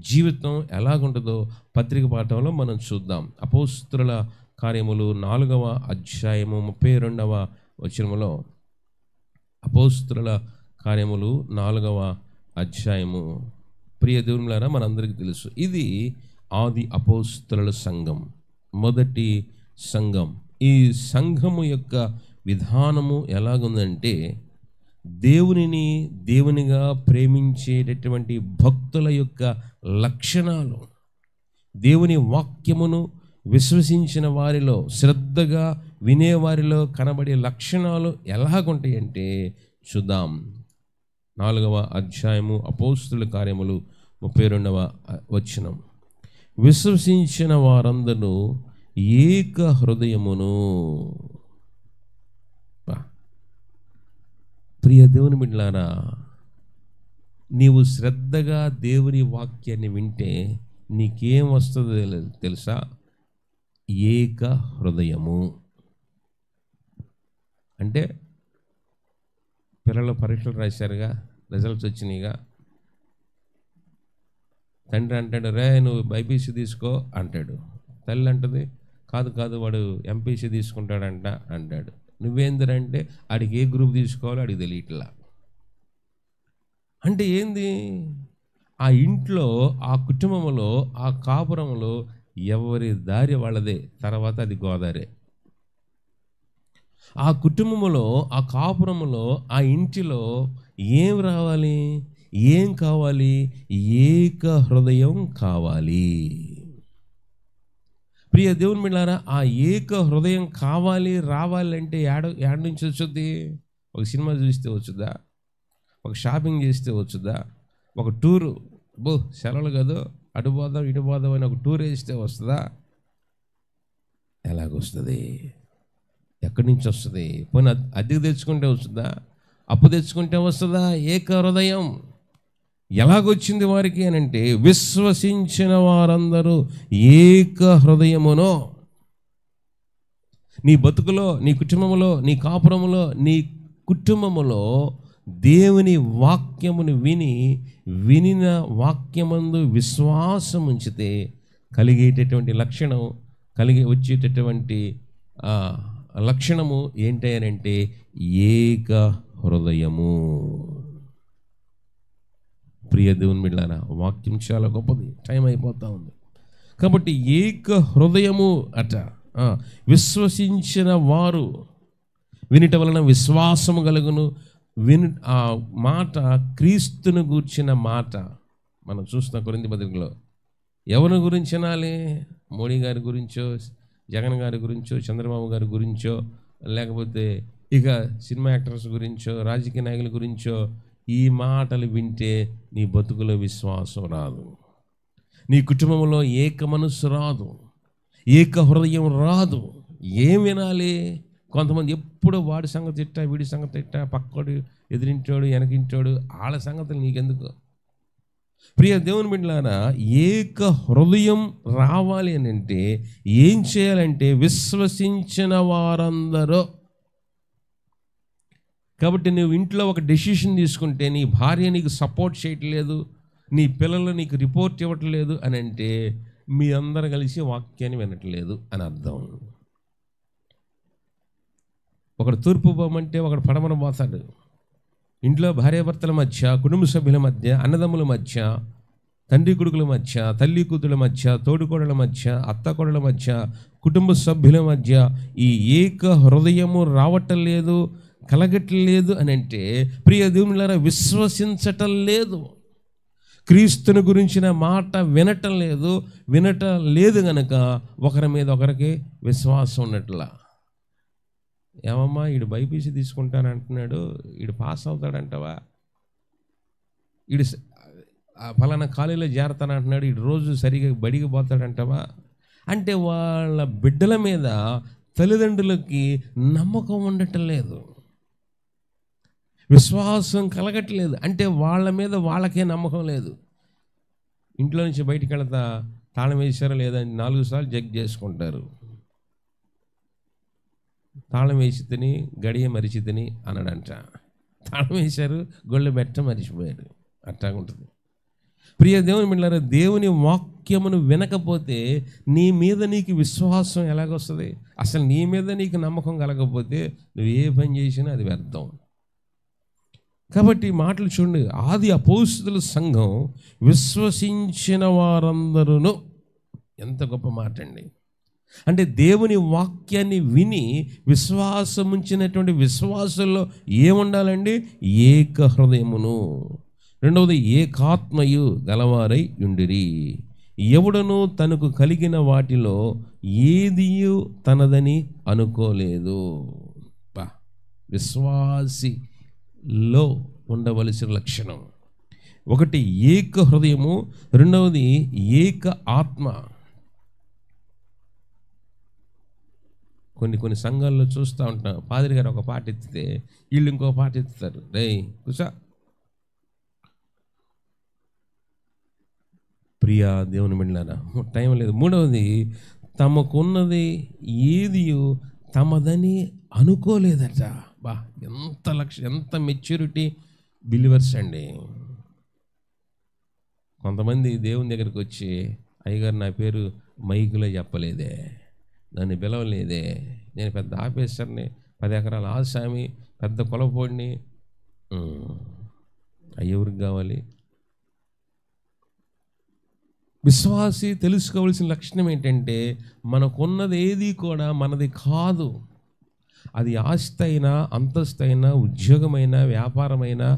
జీవితం ఎలాగుంటుందో పత్రిక పాఠంలో మనం చూద్దాం. అపోస్తుల కార్యములు 4వ అధ్యాయము 32వ వచనములో, అపోస్తుల కార్యములు 4వ అధ్యాయము. ప్రియ దేవుని బిడ్డలారా, మనందరికీ తెలుసు ఇది ఆది అపోస్తుల సంఘం, మొదటి సంఘం. ఈ సంఘము యొక్క విధానము ఎలాగుందంటే, దేవునిని దేవునిగా ప్రేమించేటటువంటి భక్తుల యొక్క లక్షణాలు, దేవుని వాక్యమును విశ్వసించిన వారిలో, శ్రద్ధగా వినేవారిలో కనబడే లక్షణాలు ఎలాగుంటాయంటే చూద్దాం. 4వ అధ్యాయము అపోస్తుల కార్యములు 32వ వచనం. విశ్వసించిన వారందరూ ఏక హృదయమును. ప్రియ దేవుని బిడ్డలారా, నీవు శ్రద్ధగా దేవుని వాక్యాన్ని వింటే నీకేం వస్తుందో తెలుసా? ఏక హృదయము. అంటే పిల్లలు పరీక్షలు రాశారుగా, రిజల్ట్స్ వచ్చినాయిగా, తండ్రి అంటాడు, రే నువ్వు బైపీసీ తీసుకో అంటాడు. తల్లి అంటది, కాదు వాడు ఎంపీసీ తీసుకుంటాడంట అంటాడు. నువ్వేందిరంటే ఆడికి ఏ గ్రూప్ తీసుకోవాలో ఆడికి తెలియట్లా. అంటే ఏంది? ఆ ఇంట్లో, ఆ కుటుంబంలో, ఆ కాపురంలో ఎవరి దారి వాళ్ళదే, తర్వాత అది గోదారే. ఆ కుటుంబంలో, ఆ కాపురంలో, ఆ ఇంటిలో ఏం రావాలి? ఏం కావాలి? ఏక హృదయం కావాలి. ప్రియ దేవుని బిడ్డలారా, ఆ ఏక హృదయం కావాలి, రావాలంటే ఏడ నుంచి వచ్చుద్ది? ఒక సినిమా చూస్తే వచ్చుద్దా? ఒక షాపింగ్ చేస్తే వచ్చుద్దా? ఒక టూరు, సెలవులు కదా, అటు పోదాం ఇటు పోదాం అని ఒక టూర్ వేస్తే వస్తుందా? ఎలాగొస్తుంది? ఎక్కడి నుంచి వస్తుంది? పోనీ అద్దెకు తెచ్చుకుంటే వస్తుందా? అప్పు తెచ్చుకుంటే వస్తుందా? ఏక హృదయం ఎలాగొచ్చింది వారికి అని అంటే, విశ్వసించిన వారందరూ ఏక హృదయమునో. నీ బతుకులో, నీ కుటుంబంలో, నీ కాపురములో, నీ కుటుంబములో దేవుని వాక్యమును వినిన వాక్యమందు విశ్వాసం ఉంచితే కలిగేటటువంటి లక్షణం, వచ్చేటటువంటి లక్షణము ఏంటంటే ఏక హృదయము. ప్రియ దేవుని బిడ్డలారా, వాక్యం చాలా గొప్పది, టైం అయిపోతూ ఉంది కాబట్టి ఏక హృదయము అట. విశ్వసించిన వారు వినుట వలన విశ్వాసము కలుగును. ఆ మాట క్రీస్తును గూర్చిన మాట. మనం చూస్తున్న కొరింథీ పత్రికలో ఎవరి గురించి అనాలి? మోడీ గారి గురించో, జగన్ గారి గురించో, చంద్రబాబు గారి గురించో, లేకపోతే ఇక సినిమా యాక్టర్స్ గురించో, రాజకీయ నాయకుల గురించో ఈ మాటలు వింటే నీ బతుకులో విశ్వాసం రాదు, నీ కుటుంబంలో ఏక మనస్సు రాదు, ఏక హృదయం రాదు. ఏం వినాలి? కొంతమంది ఎప్పుడు వాడి సంగతి ఇట్టా, వీడి సంగతి ఇట్టా, పక్కోడు, ఎదిరింటోడు, వెనకింటోడు, వాళ్ళ సంగతులు నీకెందుకు? ప్రియ దేవుని బిడ్డలారా, ఏక హృదయం రావాలి అని అంటే ఏం చేయాలంటే విశ్వసించిన వారందరూ. కాబట్టి నువ్వు ఇంట్లో ఒక డెసిషన్ తీసుకుంటే నీ భార్య నీకు సపోర్ట్ చేయట్లేదు, నీ పిల్లలు నీకు రిపోర్ట్ ఇవ్వట్లేదు అని అంటే మీ అందరు కలిసి వాక్యాన్ని వినట్లేదు అని అర్థం. ఒకడు తూర్పు పోమంటే ఒకడు పడమర పోతాడు. ఇంట్లో భార్యాభర్తల మధ్య, కుటుంబ సభ్యుల మధ్య, అన్నదమ్ముల మధ్య, తండ్రి కొడుకుల మధ్య, తల్లి కూతుల మధ్య, తోడుకోడల మధ్య, అత్తకోడల మధ్య, కుటుంబ సభ్యుల మధ్య ఈ ఏక హృదయము రావటం లేదు, కలగట్లేదు అని అంటే ప్రియ దేవునిలారా విశ్వసించటం లేదు, క్రీస్తుని గురించిన మాట వినటం లేదు గనక ఒకరి మీద ఒకరికి విశ్వాసం ఉన్నట్లా. ఏమమ్మా ఈడు బైపీసీ తీసుకుంటానంటున్నాడు, ఈడు పాస్ అవుతాడంటవా, ఈడు ఫలానా కాలేజీలో చేరతానంటున్నాడు, ఈడు రోజు సరిగా బడికి పోతాడంటవా అంటే వాళ్ళ బిడ్డల మీద తల్లిదండ్రులకి నమ్మకం ఉండటం లేదు, విశ్వాసం కలగట్లేదు. అంటే వాళ్ళ మీద వాళ్ళకే నమ్మకం లేదు. ఇంట్లో నుంచి బయటికి వెళ్తా తాళం వేసారా లేదా 4 సార్లు చెక్ చేసుకుంటారు. తాళం వేసి తిని గడియ మరిచి తిని అన్నాడంట. తాళం వేశారు, గొళ్ళె బెట్ట మరిచిపోయారు. అట్టాగుంటుంది. ప్రియ దేవుని బిడ్డలారా, దేవుని వాక్యమును వినకపోతే నీ మీద నీకు విశ్వాసం ఎలాగొస్తుంది? అసలు నీ మీద నీకు నమ్మకం కలగకపోతే నువ్వు ఏ పని చేసినా అది వ్యర్థం. కాబట్టి మాటలు చూడండి, ఆది అపోస్తుల సంఘం విశ్వసించిన వారందరూ, ఎంత గొప్ప మాట అండి. అంటే దేవుని వాక్యాన్ని విని విశ్వాసం ఉంచినటువంటి విశ్వాసంలో ఏముండాలండి? ఏక హృదయమును. రెండవది ఏకాత్మయు గలవారై ఉండిరి. ఎవడను తనకు కలిగిన వాటిలో ఏదియు తనదని అనుకోలేదు. విశ్వాసిలో ఉండవలసిన లక్షణం ఒకటి ఏక హృదయము, రెండవది ఏక ఆత్మ. కొన్ని సంఘాల్లో చూస్తూ ఉంటాం, పాదిరి గారు ఒక పాట ఎత్తితే వీళ్ళు ఇంకో పాట ఎత్తుతారు. రేయ్ కుసా ప్రియా దేవుని బిడ్డలారా, టైం లేదు. మూడవది తమకున్నది ఏది తమదని అనుకోలేదట. బా ఎంత మెచ్యూరిటీ బిలీవర్స్ అండి. కొంతమంది దేవుని దగ్గరికి వచ్చి, అయ్యగారు నా పేరు మైకులో చెప్పలేదే, నన్ను పిలవలేదే, నేను పెద్ద ఆఫీసర్ని, 10 ఎకరాల ఆసామి, పెద్ద కులపోడిని. అయ్యెవరికి కావాలి? విశ్వాసి తెలుసుకోవాల్సిన లక్షణం ఏంటంటే, మనకున్నది ఏది కూడా మనది కాదు. అది ఆస్తి అయినా, అంతస్తు అయినా, ఉద్యోగమైనా, వ్యాపారమైనా,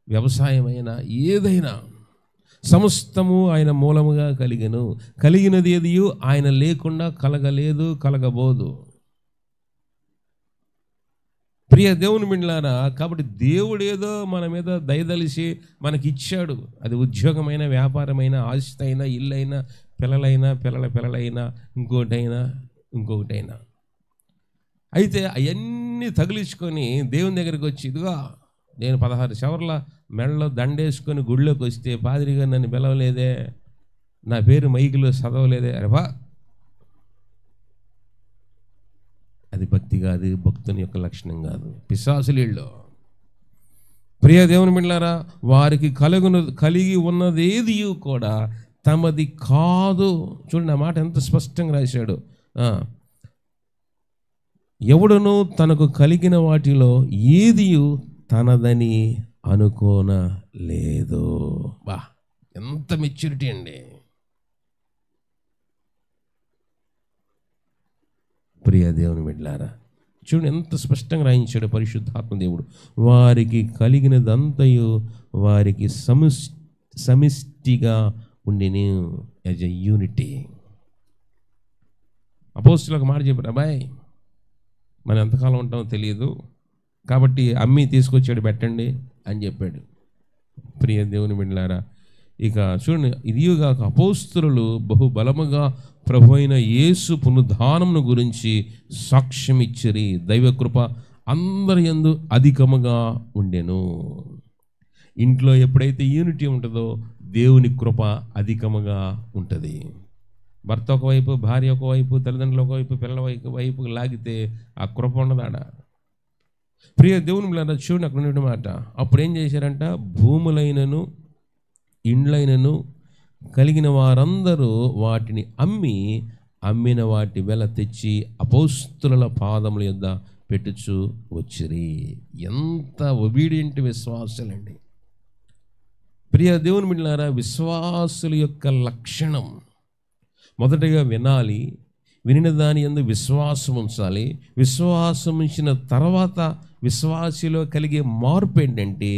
వ్యవసాయమైనా, ఏదైనా సమస్తము ఆయన మూలముగా కలిగెను. కలిగినది ఏది ఆయన లేకుండా కలగలేదు, కలగబోదు. ప్రియ దేవుని బిడ్డలారా, కాబట్టి దేవుడు ఏదో మన మీద దయదలిసి మనకిచ్చాడు. అది ఉద్యోగమైన, వ్యాపారమైన, ఆస్తి అయినా, ఇల్లైనా, పిల్లలైనా, ఇంకొకటైనా. అయితే అవన్నీ తగిలించుకొని దేవుని దగ్గరికి వచ్చి, ఇదిగా నేను 16 చవర్ల మెడలో దండేసుకొని గుడిలోకి వస్తే పాదిరిగా నన్ను పిలవలేదే, నా పేరు మైకులో చదవలేదే, అరేవా, అది భక్తి కాదు, భక్తుని యొక్క లక్షణం కాదు. పిశాసులీళ్ళు. ప్రియ దేవుని బిడ్డలారా, వారికి కలిగి ఉన్నదేది కూడా తమది కాదు. చూడండి, ఆ మాట ఎంత స్పష్టంగా రాశాడు. ఎవడను తనకు కలిగిన వాటిలో ఏది తనదని అనుకోనలేదు. బా ఎంత మెచ్యూరిటీ అండి. ప్రియ దేవుని బిడ్డలారా, చూడండి ఎంత స్పష్టంగా రాయించాడు పరిశుద్ధాత్మ దేవుడు. వారికి కలిగినదంతయు వారికి సమిష్టిగా ఉండిని, యాజ్ ఎ యూనిటీ. అపోస్తులు ఒక మాట చెప్పారు, అబ్బాయి మనం ఎంతకాలం ఉంటామో తెలియదు, కాబట్టి అమ్మి తీసుకొచ్చాడు పెట్టండి అని చెప్పాడు. ప్రియ దేవుని బిడ్డలారా, ఇక చూడండి, ఇదిగాక అపోస్తులు బహుబలముగా ప్రభు అయిన యేసు పునరుద్ధానమును గురించి సాక్ష్యం ఇచ్చిరి. దైవకృప అందరి యందు అధికముగా ఉండెను. ఇంట్లో ఎప్పుడైతే యూనిటీ ఉంటుందో దేవుని కృప అధికముగా ఉంటుంది. భర్త ఒకవైపు, భార్య ఒకవైపు, తల్లిదండ్రులు ఒకవైపు, పిల్లల వైపు లాగితే ఆ కృప ఉండదాడ. ప్రియ దేవుని బిడ్డలారా, చూడండి అక్కడ ఉన్న మాట. అప్పుడు ఏం చేశారంట? భూములైనను ఇండ్లైనను కలిగిన వారందరూ వాటిని అమ్మిన వాటి వెల తెచ్చి అపోస్తుల పాదముల యొద్ద పెట్టుచు వచ్చిరి. ఎంత ఒబీడియంట్ విశ్వాసులండి. ప్రియ దేవుని బిడ్డలారా, విశ్వాసుల యొక్క లక్షణం మొదటగా వినాలి, వినిన దాని యందు విశ్వాసం ఉంచాలి. విశ్వాసం ఉంచిన తర్వాత విశ్వాసిలో కలిగే మార్పు ఏంటంటే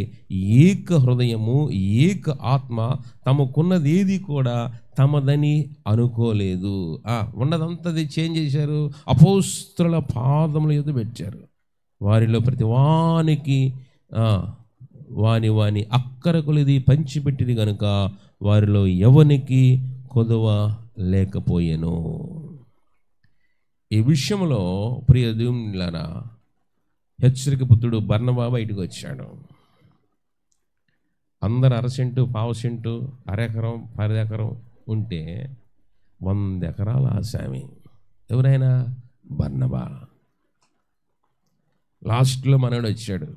ఏక హృదయము, ఏక ఆత్మ. తమకున్నది ఏది కూడా తమదని అనుకోలేదు. ఉన్నదంతది చేంజ్ చేశారు, అపోస్తుల పాదముల యొద్ద పెట్టారు. వారిలో ప్రతి వానికి వాని అక్కరకులది పంచిపెట్టింది కనుక వారిలో ఎవనికి కొదువ లేకపోయెను. ఈ విషయంలో ప్రియ దేవునిలారా, హెచ్చరిక పుత్రుడు బర్నబా బయటకు వచ్చాడు. అందరు 1/2 సెంటు, 1/2 సెంటు, అరెకరం, 10 ఎకరం ఉంటే 100 ఎకరాల ఆసామి ఎవరైనా బర్నబా. లాస్ట్లో మనోడు వచ్చాడు.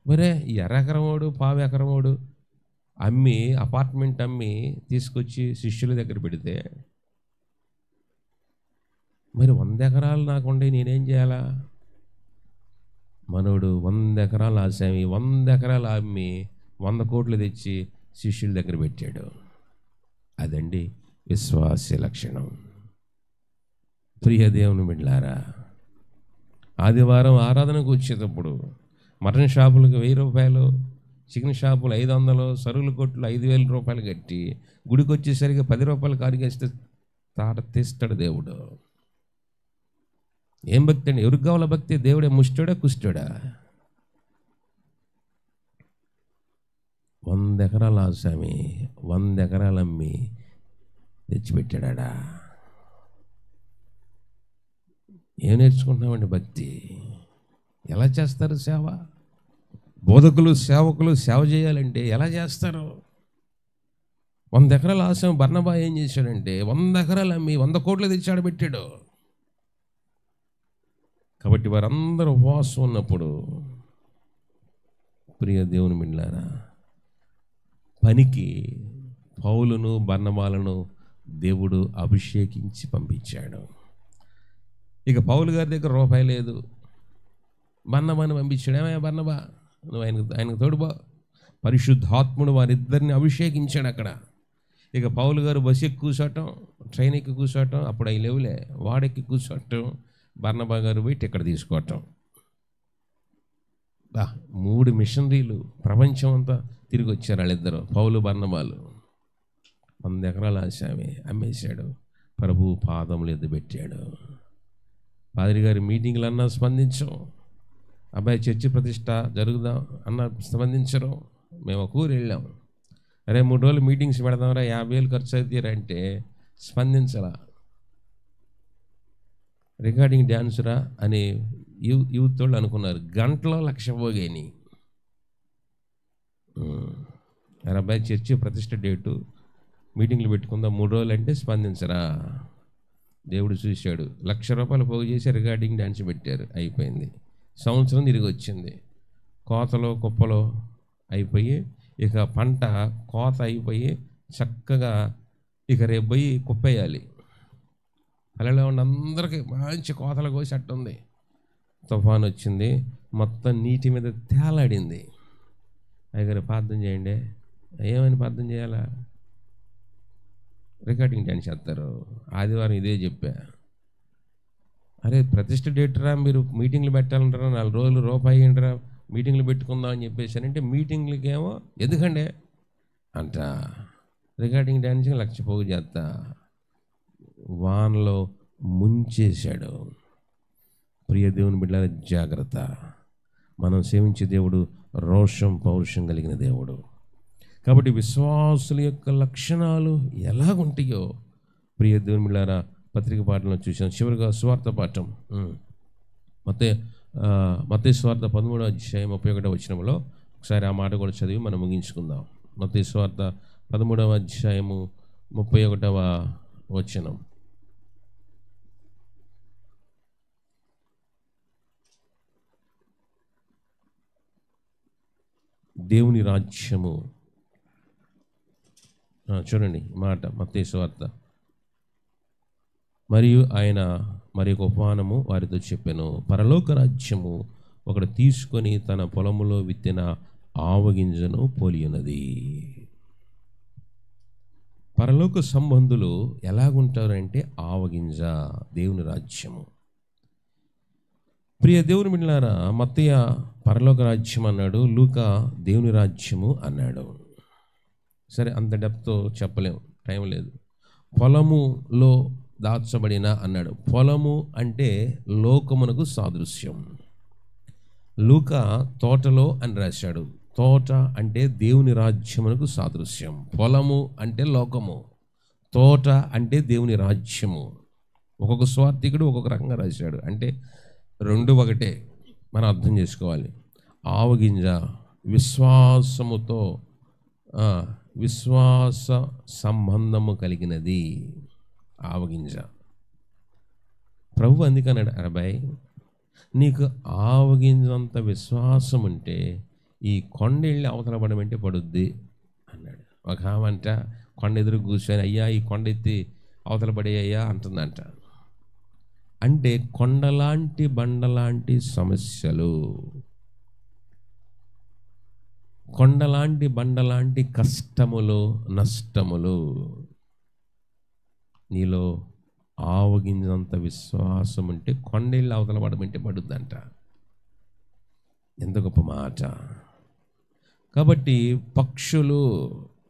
మరే ఈ అరెకరమోడు, 1/2 ఎకరమోడు అమ్మి, అపార్ట్మెంట్ అమ్మి తీసుకొచ్చి శిష్యుల దగ్గర పెడితే, మరి 100 ఎకరాలు నాకుండే నేనేం చేయాలా? మనోడు 100 ఎకరాలు ఆసామి, 100 ఎకరాలు అమ్మి 100 కోట్లు తెచ్చి శిష్యుల దగ్గర పెట్టాడు. అదండి విశ్వాస లక్షణం. ప్రియ దేవుని బిడ్డలారా, ఆదివారం ఆరాధనకు వచ్చేటప్పుడు మటన్ షాపులకు 1000 రూపాయలు, చికెన్ షాపులు 500, సరుకుల కొట్లు 5000 రూపాయలు కట్టి గుడికి వచ్చేసరికి 10 రూపాయలు కారిగేస్తే తాట తీస్తాడు దేవుడు. ఏం భక్తి అండి? ఎవరికి కావాల భక్తి? దేవుడే ముష్టోడా కుష్టోడా? 100 ఎకరాలు ఆసామి 100 ఎకరాలు అమ్మి తెచ్చిపెట్టాడా? ఏం నేర్చుకుంటున్నామండి భక్తి? ఎలా చేస్తారు సేవ? బోధకులు సేవకులు సేవ చేయాలంటే ఎలా చేస్తారు? 100 ఎకరాలు ఆసామి బర్నబా ఏం చేశాడంటే 100 ఎకరాలు అమ్మి 100 కోట్లు తెచ్చాడు పెట్టాడు. కాబట్టి వారందరూ ఉపవాసం ఉన్నప్పుడు ప్రియ దేవుని బిడ్డలారా, పనికి పౌలును బర్నబాలను దేవుడు అభిషేకించి పంపించాడు. ఇక పౌలు గారి దగ్గర రూపాయి లేదు, బర్నబాని పంపించాడు. ఏమయ్యా బర్నబా, నువ్వు ఆయనకు తోడుబా. పరిశుద్ధాత్ముడు వారిద్దరిని అభిషేకించాడు అక్కడ. ఇక పౌలు గారు బస్సు ఎక్కి కూర్చోటం, ట్రైన్ ఎక్కి కూర్చోటం, అప్పుడు అవి లేవులే, వాడెక్కి కూర్చోటం, బర్నబా గారు పోయి టికెట్ తీసుకోవటం. 3 మిషనరీలు ప్రపంచం అంతా తిరిగి వచ్చారు వాళ్ళిద్దరు, పౌలు బర్నబాలు. 100 ఎకరాల ఆశామి అమ్మేశాడు, ప్రభు పాదములు ఎద్దుపెట్టాడు. పాదిరి గారి మీటింగ్లు అన్నా స్పందించం, అబ్బాయి చర్చి ప్రతిష్ట జరుగుదాం అన్న స్పందించరు. మేము ఒక ఊరు వెళ్ళాం, అరే 3 రోజులు మీటింగ్స్ పెడదాంరా 50,000 ఖర్చు అవుతారంటే స్పందించరా. రికార్డింగ్ డ్యాన్సురా అని యూత్ వాళ్ళు అనుకున్నారు, గంటలో 1,00,000 పోగేని. అరే అబ్బాయి చర్చి ప్రతిష్ట డేటు మీటింగ్లు పెట్టుకుందాం 3 రోజులు అంటే స్పందించరా. దేవుడు చూశాడు, 1,00,000 రూపాయలు పోగు చేసి రికార్డింగ్ డ్యాన్స్ పెట్టారు, అయిపోయింది. సంవత్సరం తిరిగి వచ్చింది, కోతలో కుప్పలో అయిపోయి, ఇక పంట కోత అయిపోయి చక్కగా ఇక రేపు పోయి కుప్పేయాలి. అలా ఉండి అందరికీ మంచి కోతలు కోసి అట్టుంది. తుఫాన్ వచ్చింది, మొత్తం నీటి మీద తేలాడింది. అయ్యగారు ప్రార్థన చేయండి. ఏమని ప్రార్థన చేయాలా? రికార్డింగ్ డ్యాన్స్ చేస్తారు. ఆదివారం ఇదే చెప్పా, అరే ప్రతిష్ట డేట్ రా, మీరు మీటింగ్లు పెట్టాలంటారా, 4 రోజులు రూపాయి ఏంటరా మీటింగ్లు పెట్టుకుందాం అని చెప్పేసానంటే, మీటింగ్లకి ఏమో ఎందుకండి అంట, రికార్డింగ్ డ్యాన్స్కి 1,00,000 పోగు చేస్తా. వాన్లో ముంచేశాడు. ప్రియ దేవుని బిడ్డల జాగ్రత్త. మనం సేవించే దేవుడు రోషం పౌరుషం కలిగిన దేవుడు. కాబట్టి విశ్వాసుల యొక్క లక్షణాలు ఎలాగుంటాయో ప్రియ దేవుని బిడ్డలారా పత్రిక పాఠంలో చూసాం. చివరిగా సువార్త పాఠం, మత్తయి సువార్త 13వ అధ్యాయం 31వ వచనంలో ఒకసారి ఆ మాట కూడా చదివి మనం ముగించుకుందాం. మత్తయి సువార్త 13వ అధ్యాయము 31వ వచనం. దేవుని రాజ్యము, చూడండి మాట, మత్తయి సువార్త. మరియు ఆయన మరి ఒక ఉపమానము వారితో చెప్పెను, పరలోక రాజ్యము ఒకడు తీసుకొని తన పొలములో విత్తిన ఆవగింజను పోలియున్నది. పరలోక సంబంధులు ఎలాగుంటారంటే ఆవగింజ, దేవుని రాజ్యము. ప్రియ దేవుని బిడ్డలారా, మత్తయ్య పరలోక రాజ్యం అన్నాడు, లూకా దేవుని రాజ్యము అన్నాడు. సరే, అంత డెప్త్తో చెప్పలేము, టైం లేదు. పొలములో దాచబడిన అన్నాడు. పొలము అంటే లోకమునకు సాదృశ్యం. లూకా తోటలో అని రాశాడు. తోట అంటే దేవుని రాజ్యమునకు సాదృశ్యం. పొలము అంటే లోకము, తోట అంటే దేవుని రాజ్యము. ఒక్కొక్క స్వార్థికుడు ఒక్కొక్క రకంగా రాశాడు. అంటే 2 ఒకటే మనం అర్థం చేసుకోవాలి. ఆవగింజ విశ్వాసముతో విశ్వాస సంబంధము కలిగినది ఆవగింజ. ప్రభు అందుకన్నాడు, అరబాయ్ నీకు ఆవగింజంత విశ్వాసం ఉంటే ఈ కొండ వెళ్ళి అవతల పడమంటే పడుద్ది అన్నాడు. ఒక ఆమంట కొండ ఎదురు కూర్చొని, అయ్యా ఈ కొండ ఎత్తి అవతల పడేయ్యా అంటుందంట. అంటే కొండలాంటి బండలాంటి సమస్యలు, కొండలాంటి బండలాంటి కష్టములు, నష్టములు నీలో ఆవగింజంత విశ్వాసం ఉంటే కొండేళ్ళు అవతల పడమంటే పడుద్దంట. ఎంత గొప్ప మాట. కాబట్టి పక్షులు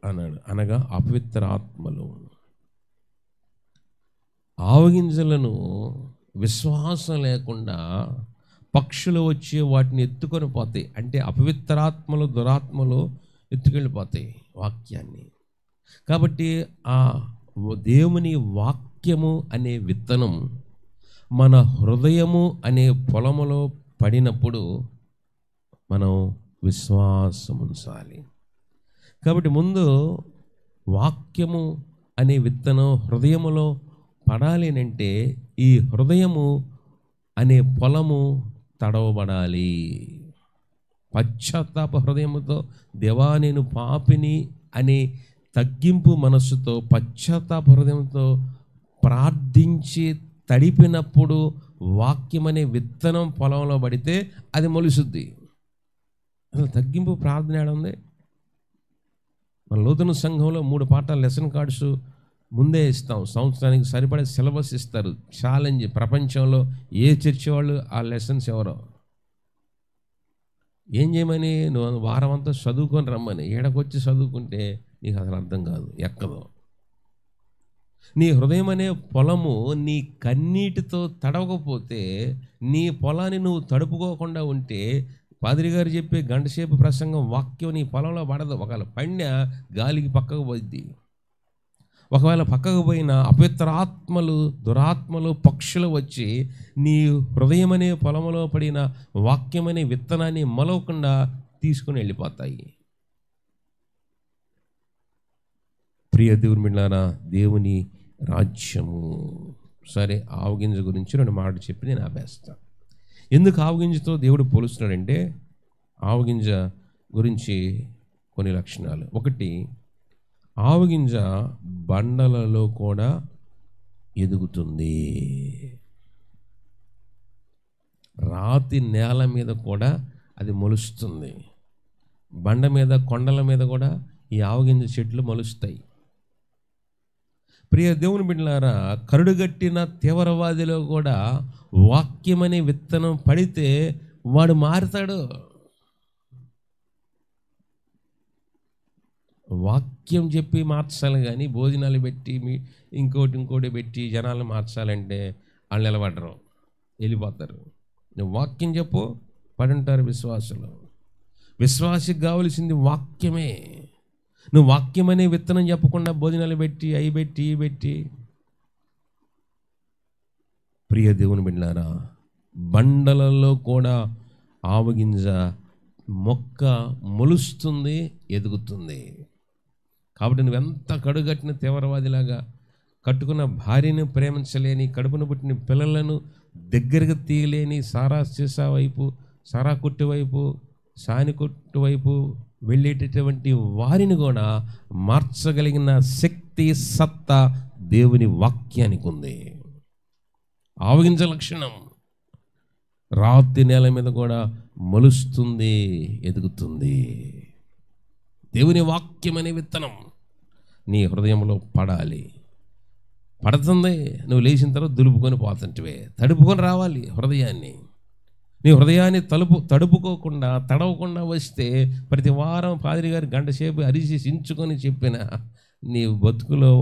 అన్నాడు, అనగా అపవిత్ర ఆత్మలు. ఆవగింజలను విశ్వాసం లేకుండా పక్షులు వచ్చి వాటిని ఎత్తుకొని పోతాయి. అంటే అపవిత్రాత్మలు, దురాత్మలు ఎత్తుకెళ్ళిపోతాయి వాక్యాన్ని. కాబట్టి ఆ దేవుని వాక్యము అనే విత్తనం మన హృదయము అనే పొలములో పడినప్పుడు మనం విశ్వాసం ఉంచాలి. కాబట్టి ముందు వాక్యము అనే విత్తనం హృదయములో పడాలి అంటే ఈ హృదయము అనే పొలము తడవబడాలి. పశ్చాత్తాప హృదయముతో, దేవా నేను పాపిని అనే తగ్గింపు మనస్సుతో, పశ్చాత్తాప హృదయంతో ప్రార్థించి తడిపినప్పుడు వాక్యం అనే విత్తనం పొలంలో పడితే అది మొలుసుద్ది. అసలు తగ్గింపు ప్రార్థన ఏడుంది? మన నూతన సంఘంలో 3 పాఠాలు లెసన్ కార్డ్స్ ముందే ఇస్తాం. సంవత్సరానికి సరిపడే సిలబస్ ఇస్తారు. ఛాలెంజ్. ప్రపంచంలో ఏ చర్చి వాళ్ళు ఆ లెసన్స్ ఎవరో ఏం చేయమని, నువ్వు వారం అంతా చదువుకొని రమ్మని. ఏడకొచ్చి చదువుకుంటే నీకు అసలు అర్థం కాదు, ఎక్కదో. నీ హృదయం అనే పొలము నీ కన్నీటితో తడవకపోతే, నీ పొలాన్ని నువ్వు తడుపుకోకుండా ఉంటే, పాదిరి గారు చెప్పే గంటసేపు ప్రసంగం వాక్యం నీ పొలంలో పడదు. ఒకవేళ పడినా గాలికి పక్కకు పోద్ది. ఒకవేళ పక్కకు పోయిన అపవిత్ర ఆత్మలు, దురాత్మలు, పక్షులు వచ్చి నీ హృదయం అనే పొలంలో పడిన వాక్యం అనే విత్తనాన్ని మొలవకుండా తీసుకుని వెళ్ళిపోతాయి. ప్రియ దేవుని బిడ్డలారా, దేవుని రాజ్యము. సరే, ఆవగింజ గురించి 2 మాటలు చెప్పి నేను ఆపేస్తాను. ఎందుకు ఆవగింజతో దేవుడు పోలుస్తున్నాడంటే, ఆవగింజ గురించి కొన్ని లక్షణాలు. 1, ఆవగింజ బండలలో కూడా ఎదుగుతుంది. రాతి నేల మీద కూడా అది మొలుస్తుంది. బండ మీద, కొండల మీద కూడా ఈ ఆవగింజ చెట్లు మొలుస్తాయి. ప్రియ దేవుని బిడ్డలారా, కరుడుగట్టిన తీవ్రవాదిలో కూడా వాక్యమనే విత్తనం పడితే వాడు మారుతాడు. వాక్యం చెప్పి మార్చాలి కానీ భోజనాలు పెట్టి ఇంకోటి పెట్టి జనాలు మార్చాలంటే వాళ్ళు నిలబడరు, వెళ్ళిపోతారు. నువ్వు వాక్యం చెప్పు, పడుంటారు విశ్వాసులు. విశ్వాసికి కావలసింది వాక్యమే. నువ్వు వాక్యం అనే విత్తనం చెప్పకుండా భోజనాలు పెట్టి అవి పెట్టి ప్రియ దేవుని బిడ్డలారా, బండలలో కూడా ఆవగింజ మొక్క మొలుస్తుంది, ఎదుగుతుంది. కాబట్టి నువ్వెంత కడుగట్టిన తీవ్రవాదిలాగా కట్టుకున్న భార్యను ప్రేమించలేని, కడుపును పుట్టిన పిల్లలను దగ్గరగా తీయలేని, సారా సీసా వైపు, సారా కొట్టు వైపు, సాని కొట్టు వైపు వెళ్ళేటటువంటి వారిని కూడా మార్చగలిగిన శక్తి, సత్తా దేవుని వాక్యానికి ఉంది. ఆవగింజ లక్షణం రాతి నేల మీద కూడా మొలుస్తుంది, ఎదుగుతుంది. దేవుని వాక్యం అనే విత్తనం నీ హృదయంలో పడాలి. పడుతుంది, నువ్వు లేచిన తర్వాత దులుపుకొని పోతుంటివే. తడుపుకొని రావాలి హృదయాన్ని. నీ హృదయాన్ని తడుపుకోకుండా, తడవకుండా వస్తే ప్రతి వారం పాదిరి గారు గంటసేపు అరిసి చించుకొని చెప్పిన నీ బతుకులో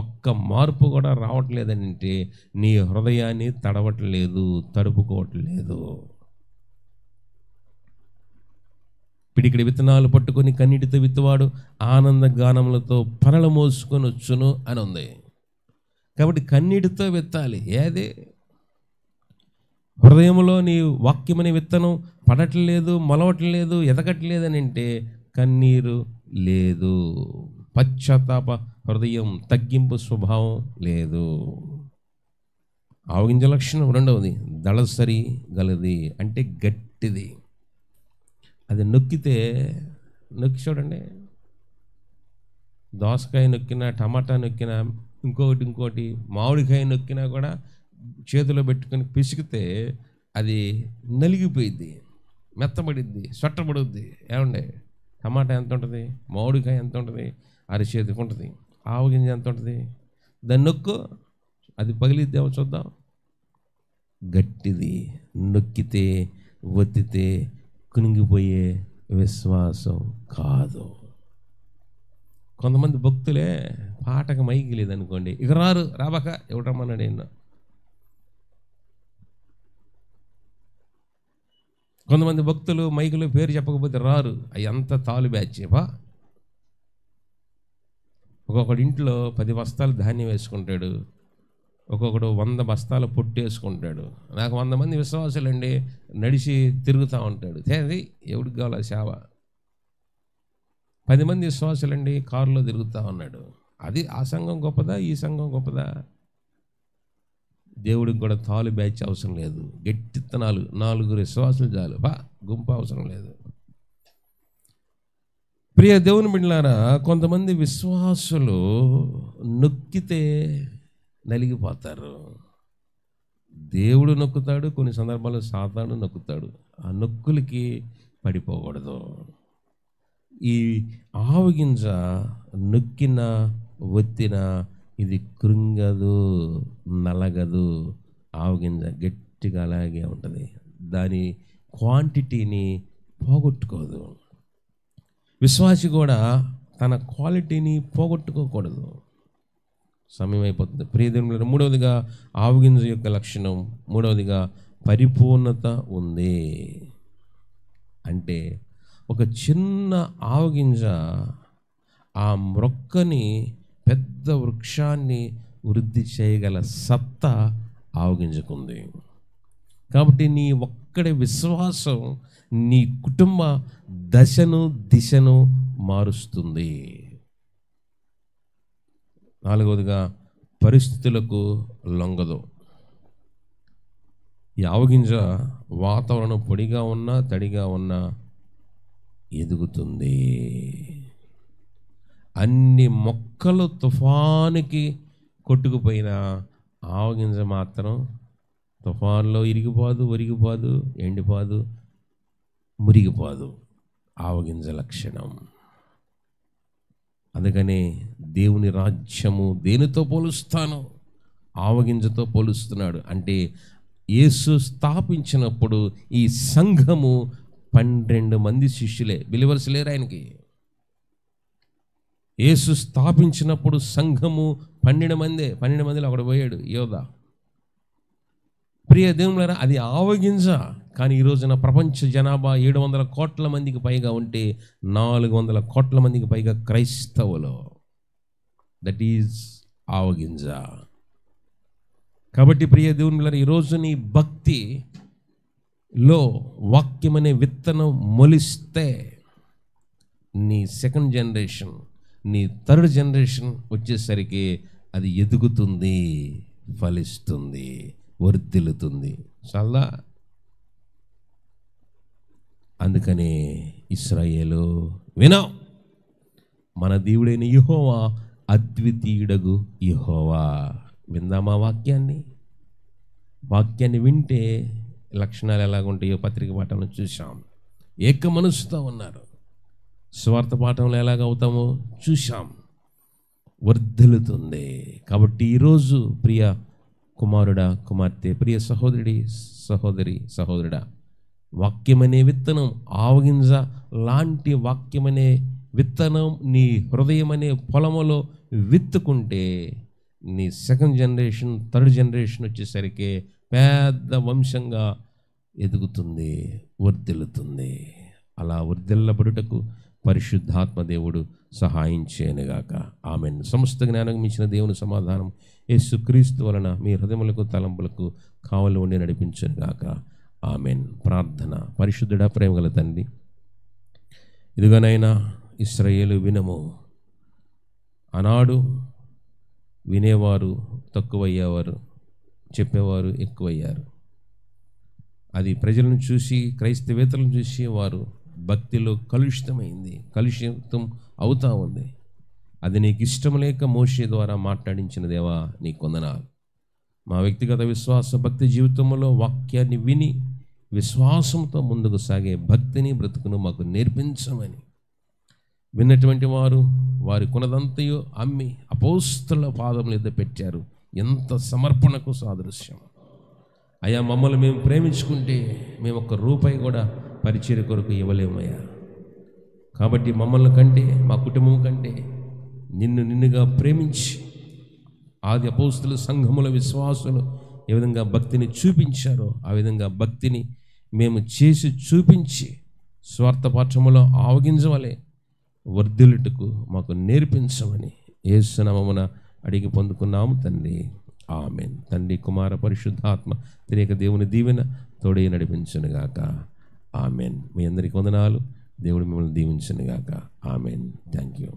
ఒక్క మార్పు కూడా రావట్లేదని అంటే నీ హృదయాన్ని తడవట్లేదు, తడుపుకోవట్లేదు. పిడికిడి విత్తనాలు పట్టుకొని కన్నీటితో విత్తువాడు ఆనంద గానములతో పరల మోసుకొని వచ్చును అని ఉంది. కాబట్టి కన్నీటితో విత్తాలి. ఏది హృదయంలో నీ వాక్యమనే విత్తనం పడట్లేదు, మొలవట్లేదు, ఎదగట్లేదు అని అంటే కన్నీరు లేదు, పశ్చాత్తాప హృదయం, తగ్గింపు స్వభావం లేదు. ఆవగింజ లక్షణం 2వది, దళసరి గలది, అంటే గట్టిది. అది నొక్కి చూడండి, దోసకాయ నొక్కినా, టమాటా నొక్కినా, ఇంకోటి మామిడికాయ నొక్కినా కూడా చేతిలో పెట్టుకొని పిసికితే అది నలిగిపోయిద్ది, మెత్తబడిద్ది, సొట్టబడుద్ది. ఏమండే, టమాటా ఎంత ఉంటుంది, మామిడికాయ ఎంత ఉంటుంది, అరిచేతికి ఉంటుంది. ఆవగింజ ఎంత ఉంటుంది, దాన్ని నొక్కు అది పగిలిద్దేమో చూద్దాం. గట్టిది, నొక్కితే ఒత్తితే కునిగిపోయే విశ్వాసం కాదు. కొంతమంది భక్తులే పాటకు మైకి లేదనుకోండి, ఇక రారు, రాబాక ఎవడమ్మన్నాడు ఎన్నో. కొంతమంది భక్తులు మైకులో పేరు చెప్పకపోతే రారు, అవి అంత తాలు బ్యాచేపా. ఒక్కొక్కడి ఇంట్లో 10 బస్తాలు ధాన్యం వేసుకుంటాడు, ఒక్కొక్కడు 100 బస్తాలు పొట్టు వేసుకుంటాడు. నాకు 100 మంది విశ్వాసులండి, నడిచి తిరుగుతూ ఉంటాడు. అది ఎవడికి కావాలి సేవ? 10 మంది విశ్వాసులండి, కారులో తిరుగుతూ ఉన్నాడు. అది ఆ సంఘం గొప్పదా, ఈ సంఘం గొప్పదా? దేవుడికి కూడా తాలు బ్యాచ్ అవసరం లేదు. గట్టిత్తనాలు 4 విశ్వాసులు చాలు, గుంపు అవసరం లేదు. ప్రియ దేవుని బిడ్డలారా, కొంతమంది విశ్వాసులు నొక్కితే నలిగిపోతారు. దేవుడు నొక్కుతాడు, కొన్ని సందర్భాల్లో సాతాను నొక్కుతాడు. ఆ నొక్కులకి పడిపోకూడదు. ఈ ఆవగింజ నొక్కిన ఒత్తిన ఇది కృంగదు, నలగదు. ఆవగింజ గట్టిగా అలాగే ఉంటుంది, దాని క్వాంటిటీని పోగొట్టుకోదు. విశ్వాసి కూడా తన క్వాలిటీని పోగొట్టుకోకూడదు. సమయం అయిపోతుంది. ప్రియదేవుని, మూడవదిగా ఆవగింజ యొక్క లక్షణం, మూడవదిగా పరిపూర్ణత ఉంది. అంటే ఒక చిన్న ఆవగింజ ఆ మొక్కని పెద్ద వృక్షాన్ని వృద్ధి చేయగల సత్తా ఆవగింజకుంది. కాబట్టి నీ ఒక్కడి విశ్వాసం నీ కుటుంబ దశను దిశను మారుస్తుంది. నాలుగవదిగా పరిస్థితులకు లొంగదు. ఈ ఆవగింజ వాతావరణం పొడిగా ఉన్నా తడిగా ఉన్నా ఎదుగుతుంది. అన్ని మొక్కలు తుఫానుకి కొట్టుకుపోయినా ఆవగింజ మాత్రం తుఫాన్లో ఇరిగిపోదు, ఒరిగిపోదు, ఎండిపోదు, మురిగిపోదు. ఆవగింజ లక్షణం. అందుకనే దేవుని రాజ్యము దేనితో పోలుస్తాను? ఆవగింజతో పోలుస్తున్నాడు. అంటే యేసు స్థాపించినప్పుడు ఈ సంఘము 12 మంది శిష్యులే, బిలీవర్స్ లేరు ఆయనకి. యేసు స్థాపించినప్పుడు సంఘము 12 మందే. 12 మందిలో ఒకడు పోయాడు, యోధ. ప్రియ దేవులారా, అది ఆవగింజ. కానీ ఈ రోజున ప్రపంచ జనాభా 700 కోట్ల మందికి పైగా ఉంటే 400 కోట్ల మందికి పైగా క్రైస్తవులు. దట్ ఈజ్ ఆవగింజ. కాబట్టి ప్రియ దేవులారా, ఈరోజు నీ భక్తిలో వాక్యం అనే విత్తనం మొలిస్తే నీ సెకండ్ జనరేషన్, నీ థర్డ్ జనరేషన్ వచ్చేసరికి అది ఎదుగుతుంది, ఫలిస్తుంది, వర్ధిల్లుతుంది. చాలా అందుకనే ఇశ్రాయేలు వినో, మన దేవుడైన యెహోవా అద్వితీయుడగు యెహోవా. విందామా వాక్యాన్ని? వాక్యాన్ని వింటే లక్షణాలు ఎలాగుంటాయో పత్రిక పాఠంలో చూసాం. ఏక మనసుతో ఉన్నారు. స్వార్థ పాఠంలో ఎలాగవుతామో చూసాం. వర్ధిల్లుతుంది. కాబట్టి ఈరోజు ప్రియ కుమారుడా, కుమార్తె, ప్రియ సహోదరుడి, సహోదరుడా, వాక్యమనే విత్తనం, ఆవగింజ లాంటి వాక్యమనే విత్తనం నీ హృదయం అనే పొలములో విత్తుకుంటే నీ సెకండ్ జనరేషన్, థర్డ్ జనరేషన్ వచ్చేసరికి పెద్ద వంశంగా ఎదుగుతుంది, వర్ధిల్లుతుంది. అలా వర్ధిల్లబడుటకు పరిశుద్ధాత్మ దేవుడు సహాయం చేయనుగాక. ఆమెన్. సమస్త జ్ఞానం మించిన దేవుని సమాధానం యేసుక్రీస్తు వలన మీ హృదయములకు తలంపులకు కావలి ఉండి నడిపించునుగాక. ఆమెన్. ప్రార్థన. పరిశుద్ధుడా, ప్రేమగల తండ్రి, ఇదిగోనైనా ఇశ్రాయేలు వినము. ఆనాడు వినేవారు తక్కువయ్యేవారు, చెప్పేవారు ఎక్కువయ్యారు. అది ప్రజలను చూసి, క్రైస్తవేతలను చూసి వారు భక్తిలో కలుషితం అవుతూ ఉంది. అది నీకు ఇష్టం లేక మోషే ద్వారా మాట్లాడించిన దేవా నీకు వందనాలు. మా వ్యక్తిగత విశ్వాస భక్తి జీవితంలో వాక్యాన్ని విని విశ్వాసంతో ముందుకు సాగే భక్తిని, బ్రతుకును మాకు నేర్పించమని విన్నటువంటి వారు వారి కొనదంతయో అమ్మి అపోస్తలుల పాదముల యొద్ద పెట్టారు. ఎంత సమర్పణకు సాదృశ్యం. అయ్యా, మమ్మల్ని మేము ప్రేమించుకుంటే మేము ఒక్క రూపాయి కూడా పరిచర్య కొరకు ఇవ్వలేమయ్యా. కాబట్టి మమ్మల్ని కంటే, మా కుటుంబం కంటే నిన్నుగా ప్రేమించి ఆది అపోస్తుల సంఘముల విశ్వాసులు ఏ విధంగా భక్తిని చూపించారో ఆ విధంగా భక్తిని మేము చేసి చూపించి స్వార్థపక్షములో ఆవగించవలే వర్ధిల్లుటకు మాకు నేర్పించమని యేసు నామమున అడిగి పొందుకున్నాము తండ్రి. ఆమేన్. తండ్రి, కుమార, పరిశుద్ధాత్మ త్రియేక దేవుని దీవెన తోడే నడిపించునుగాక. ఆమేన్. మీ అందరికీ వందనాలు. దేవుడు మిమ్మల్ని దీవించునుగాక. ఆమేన్. Thank you.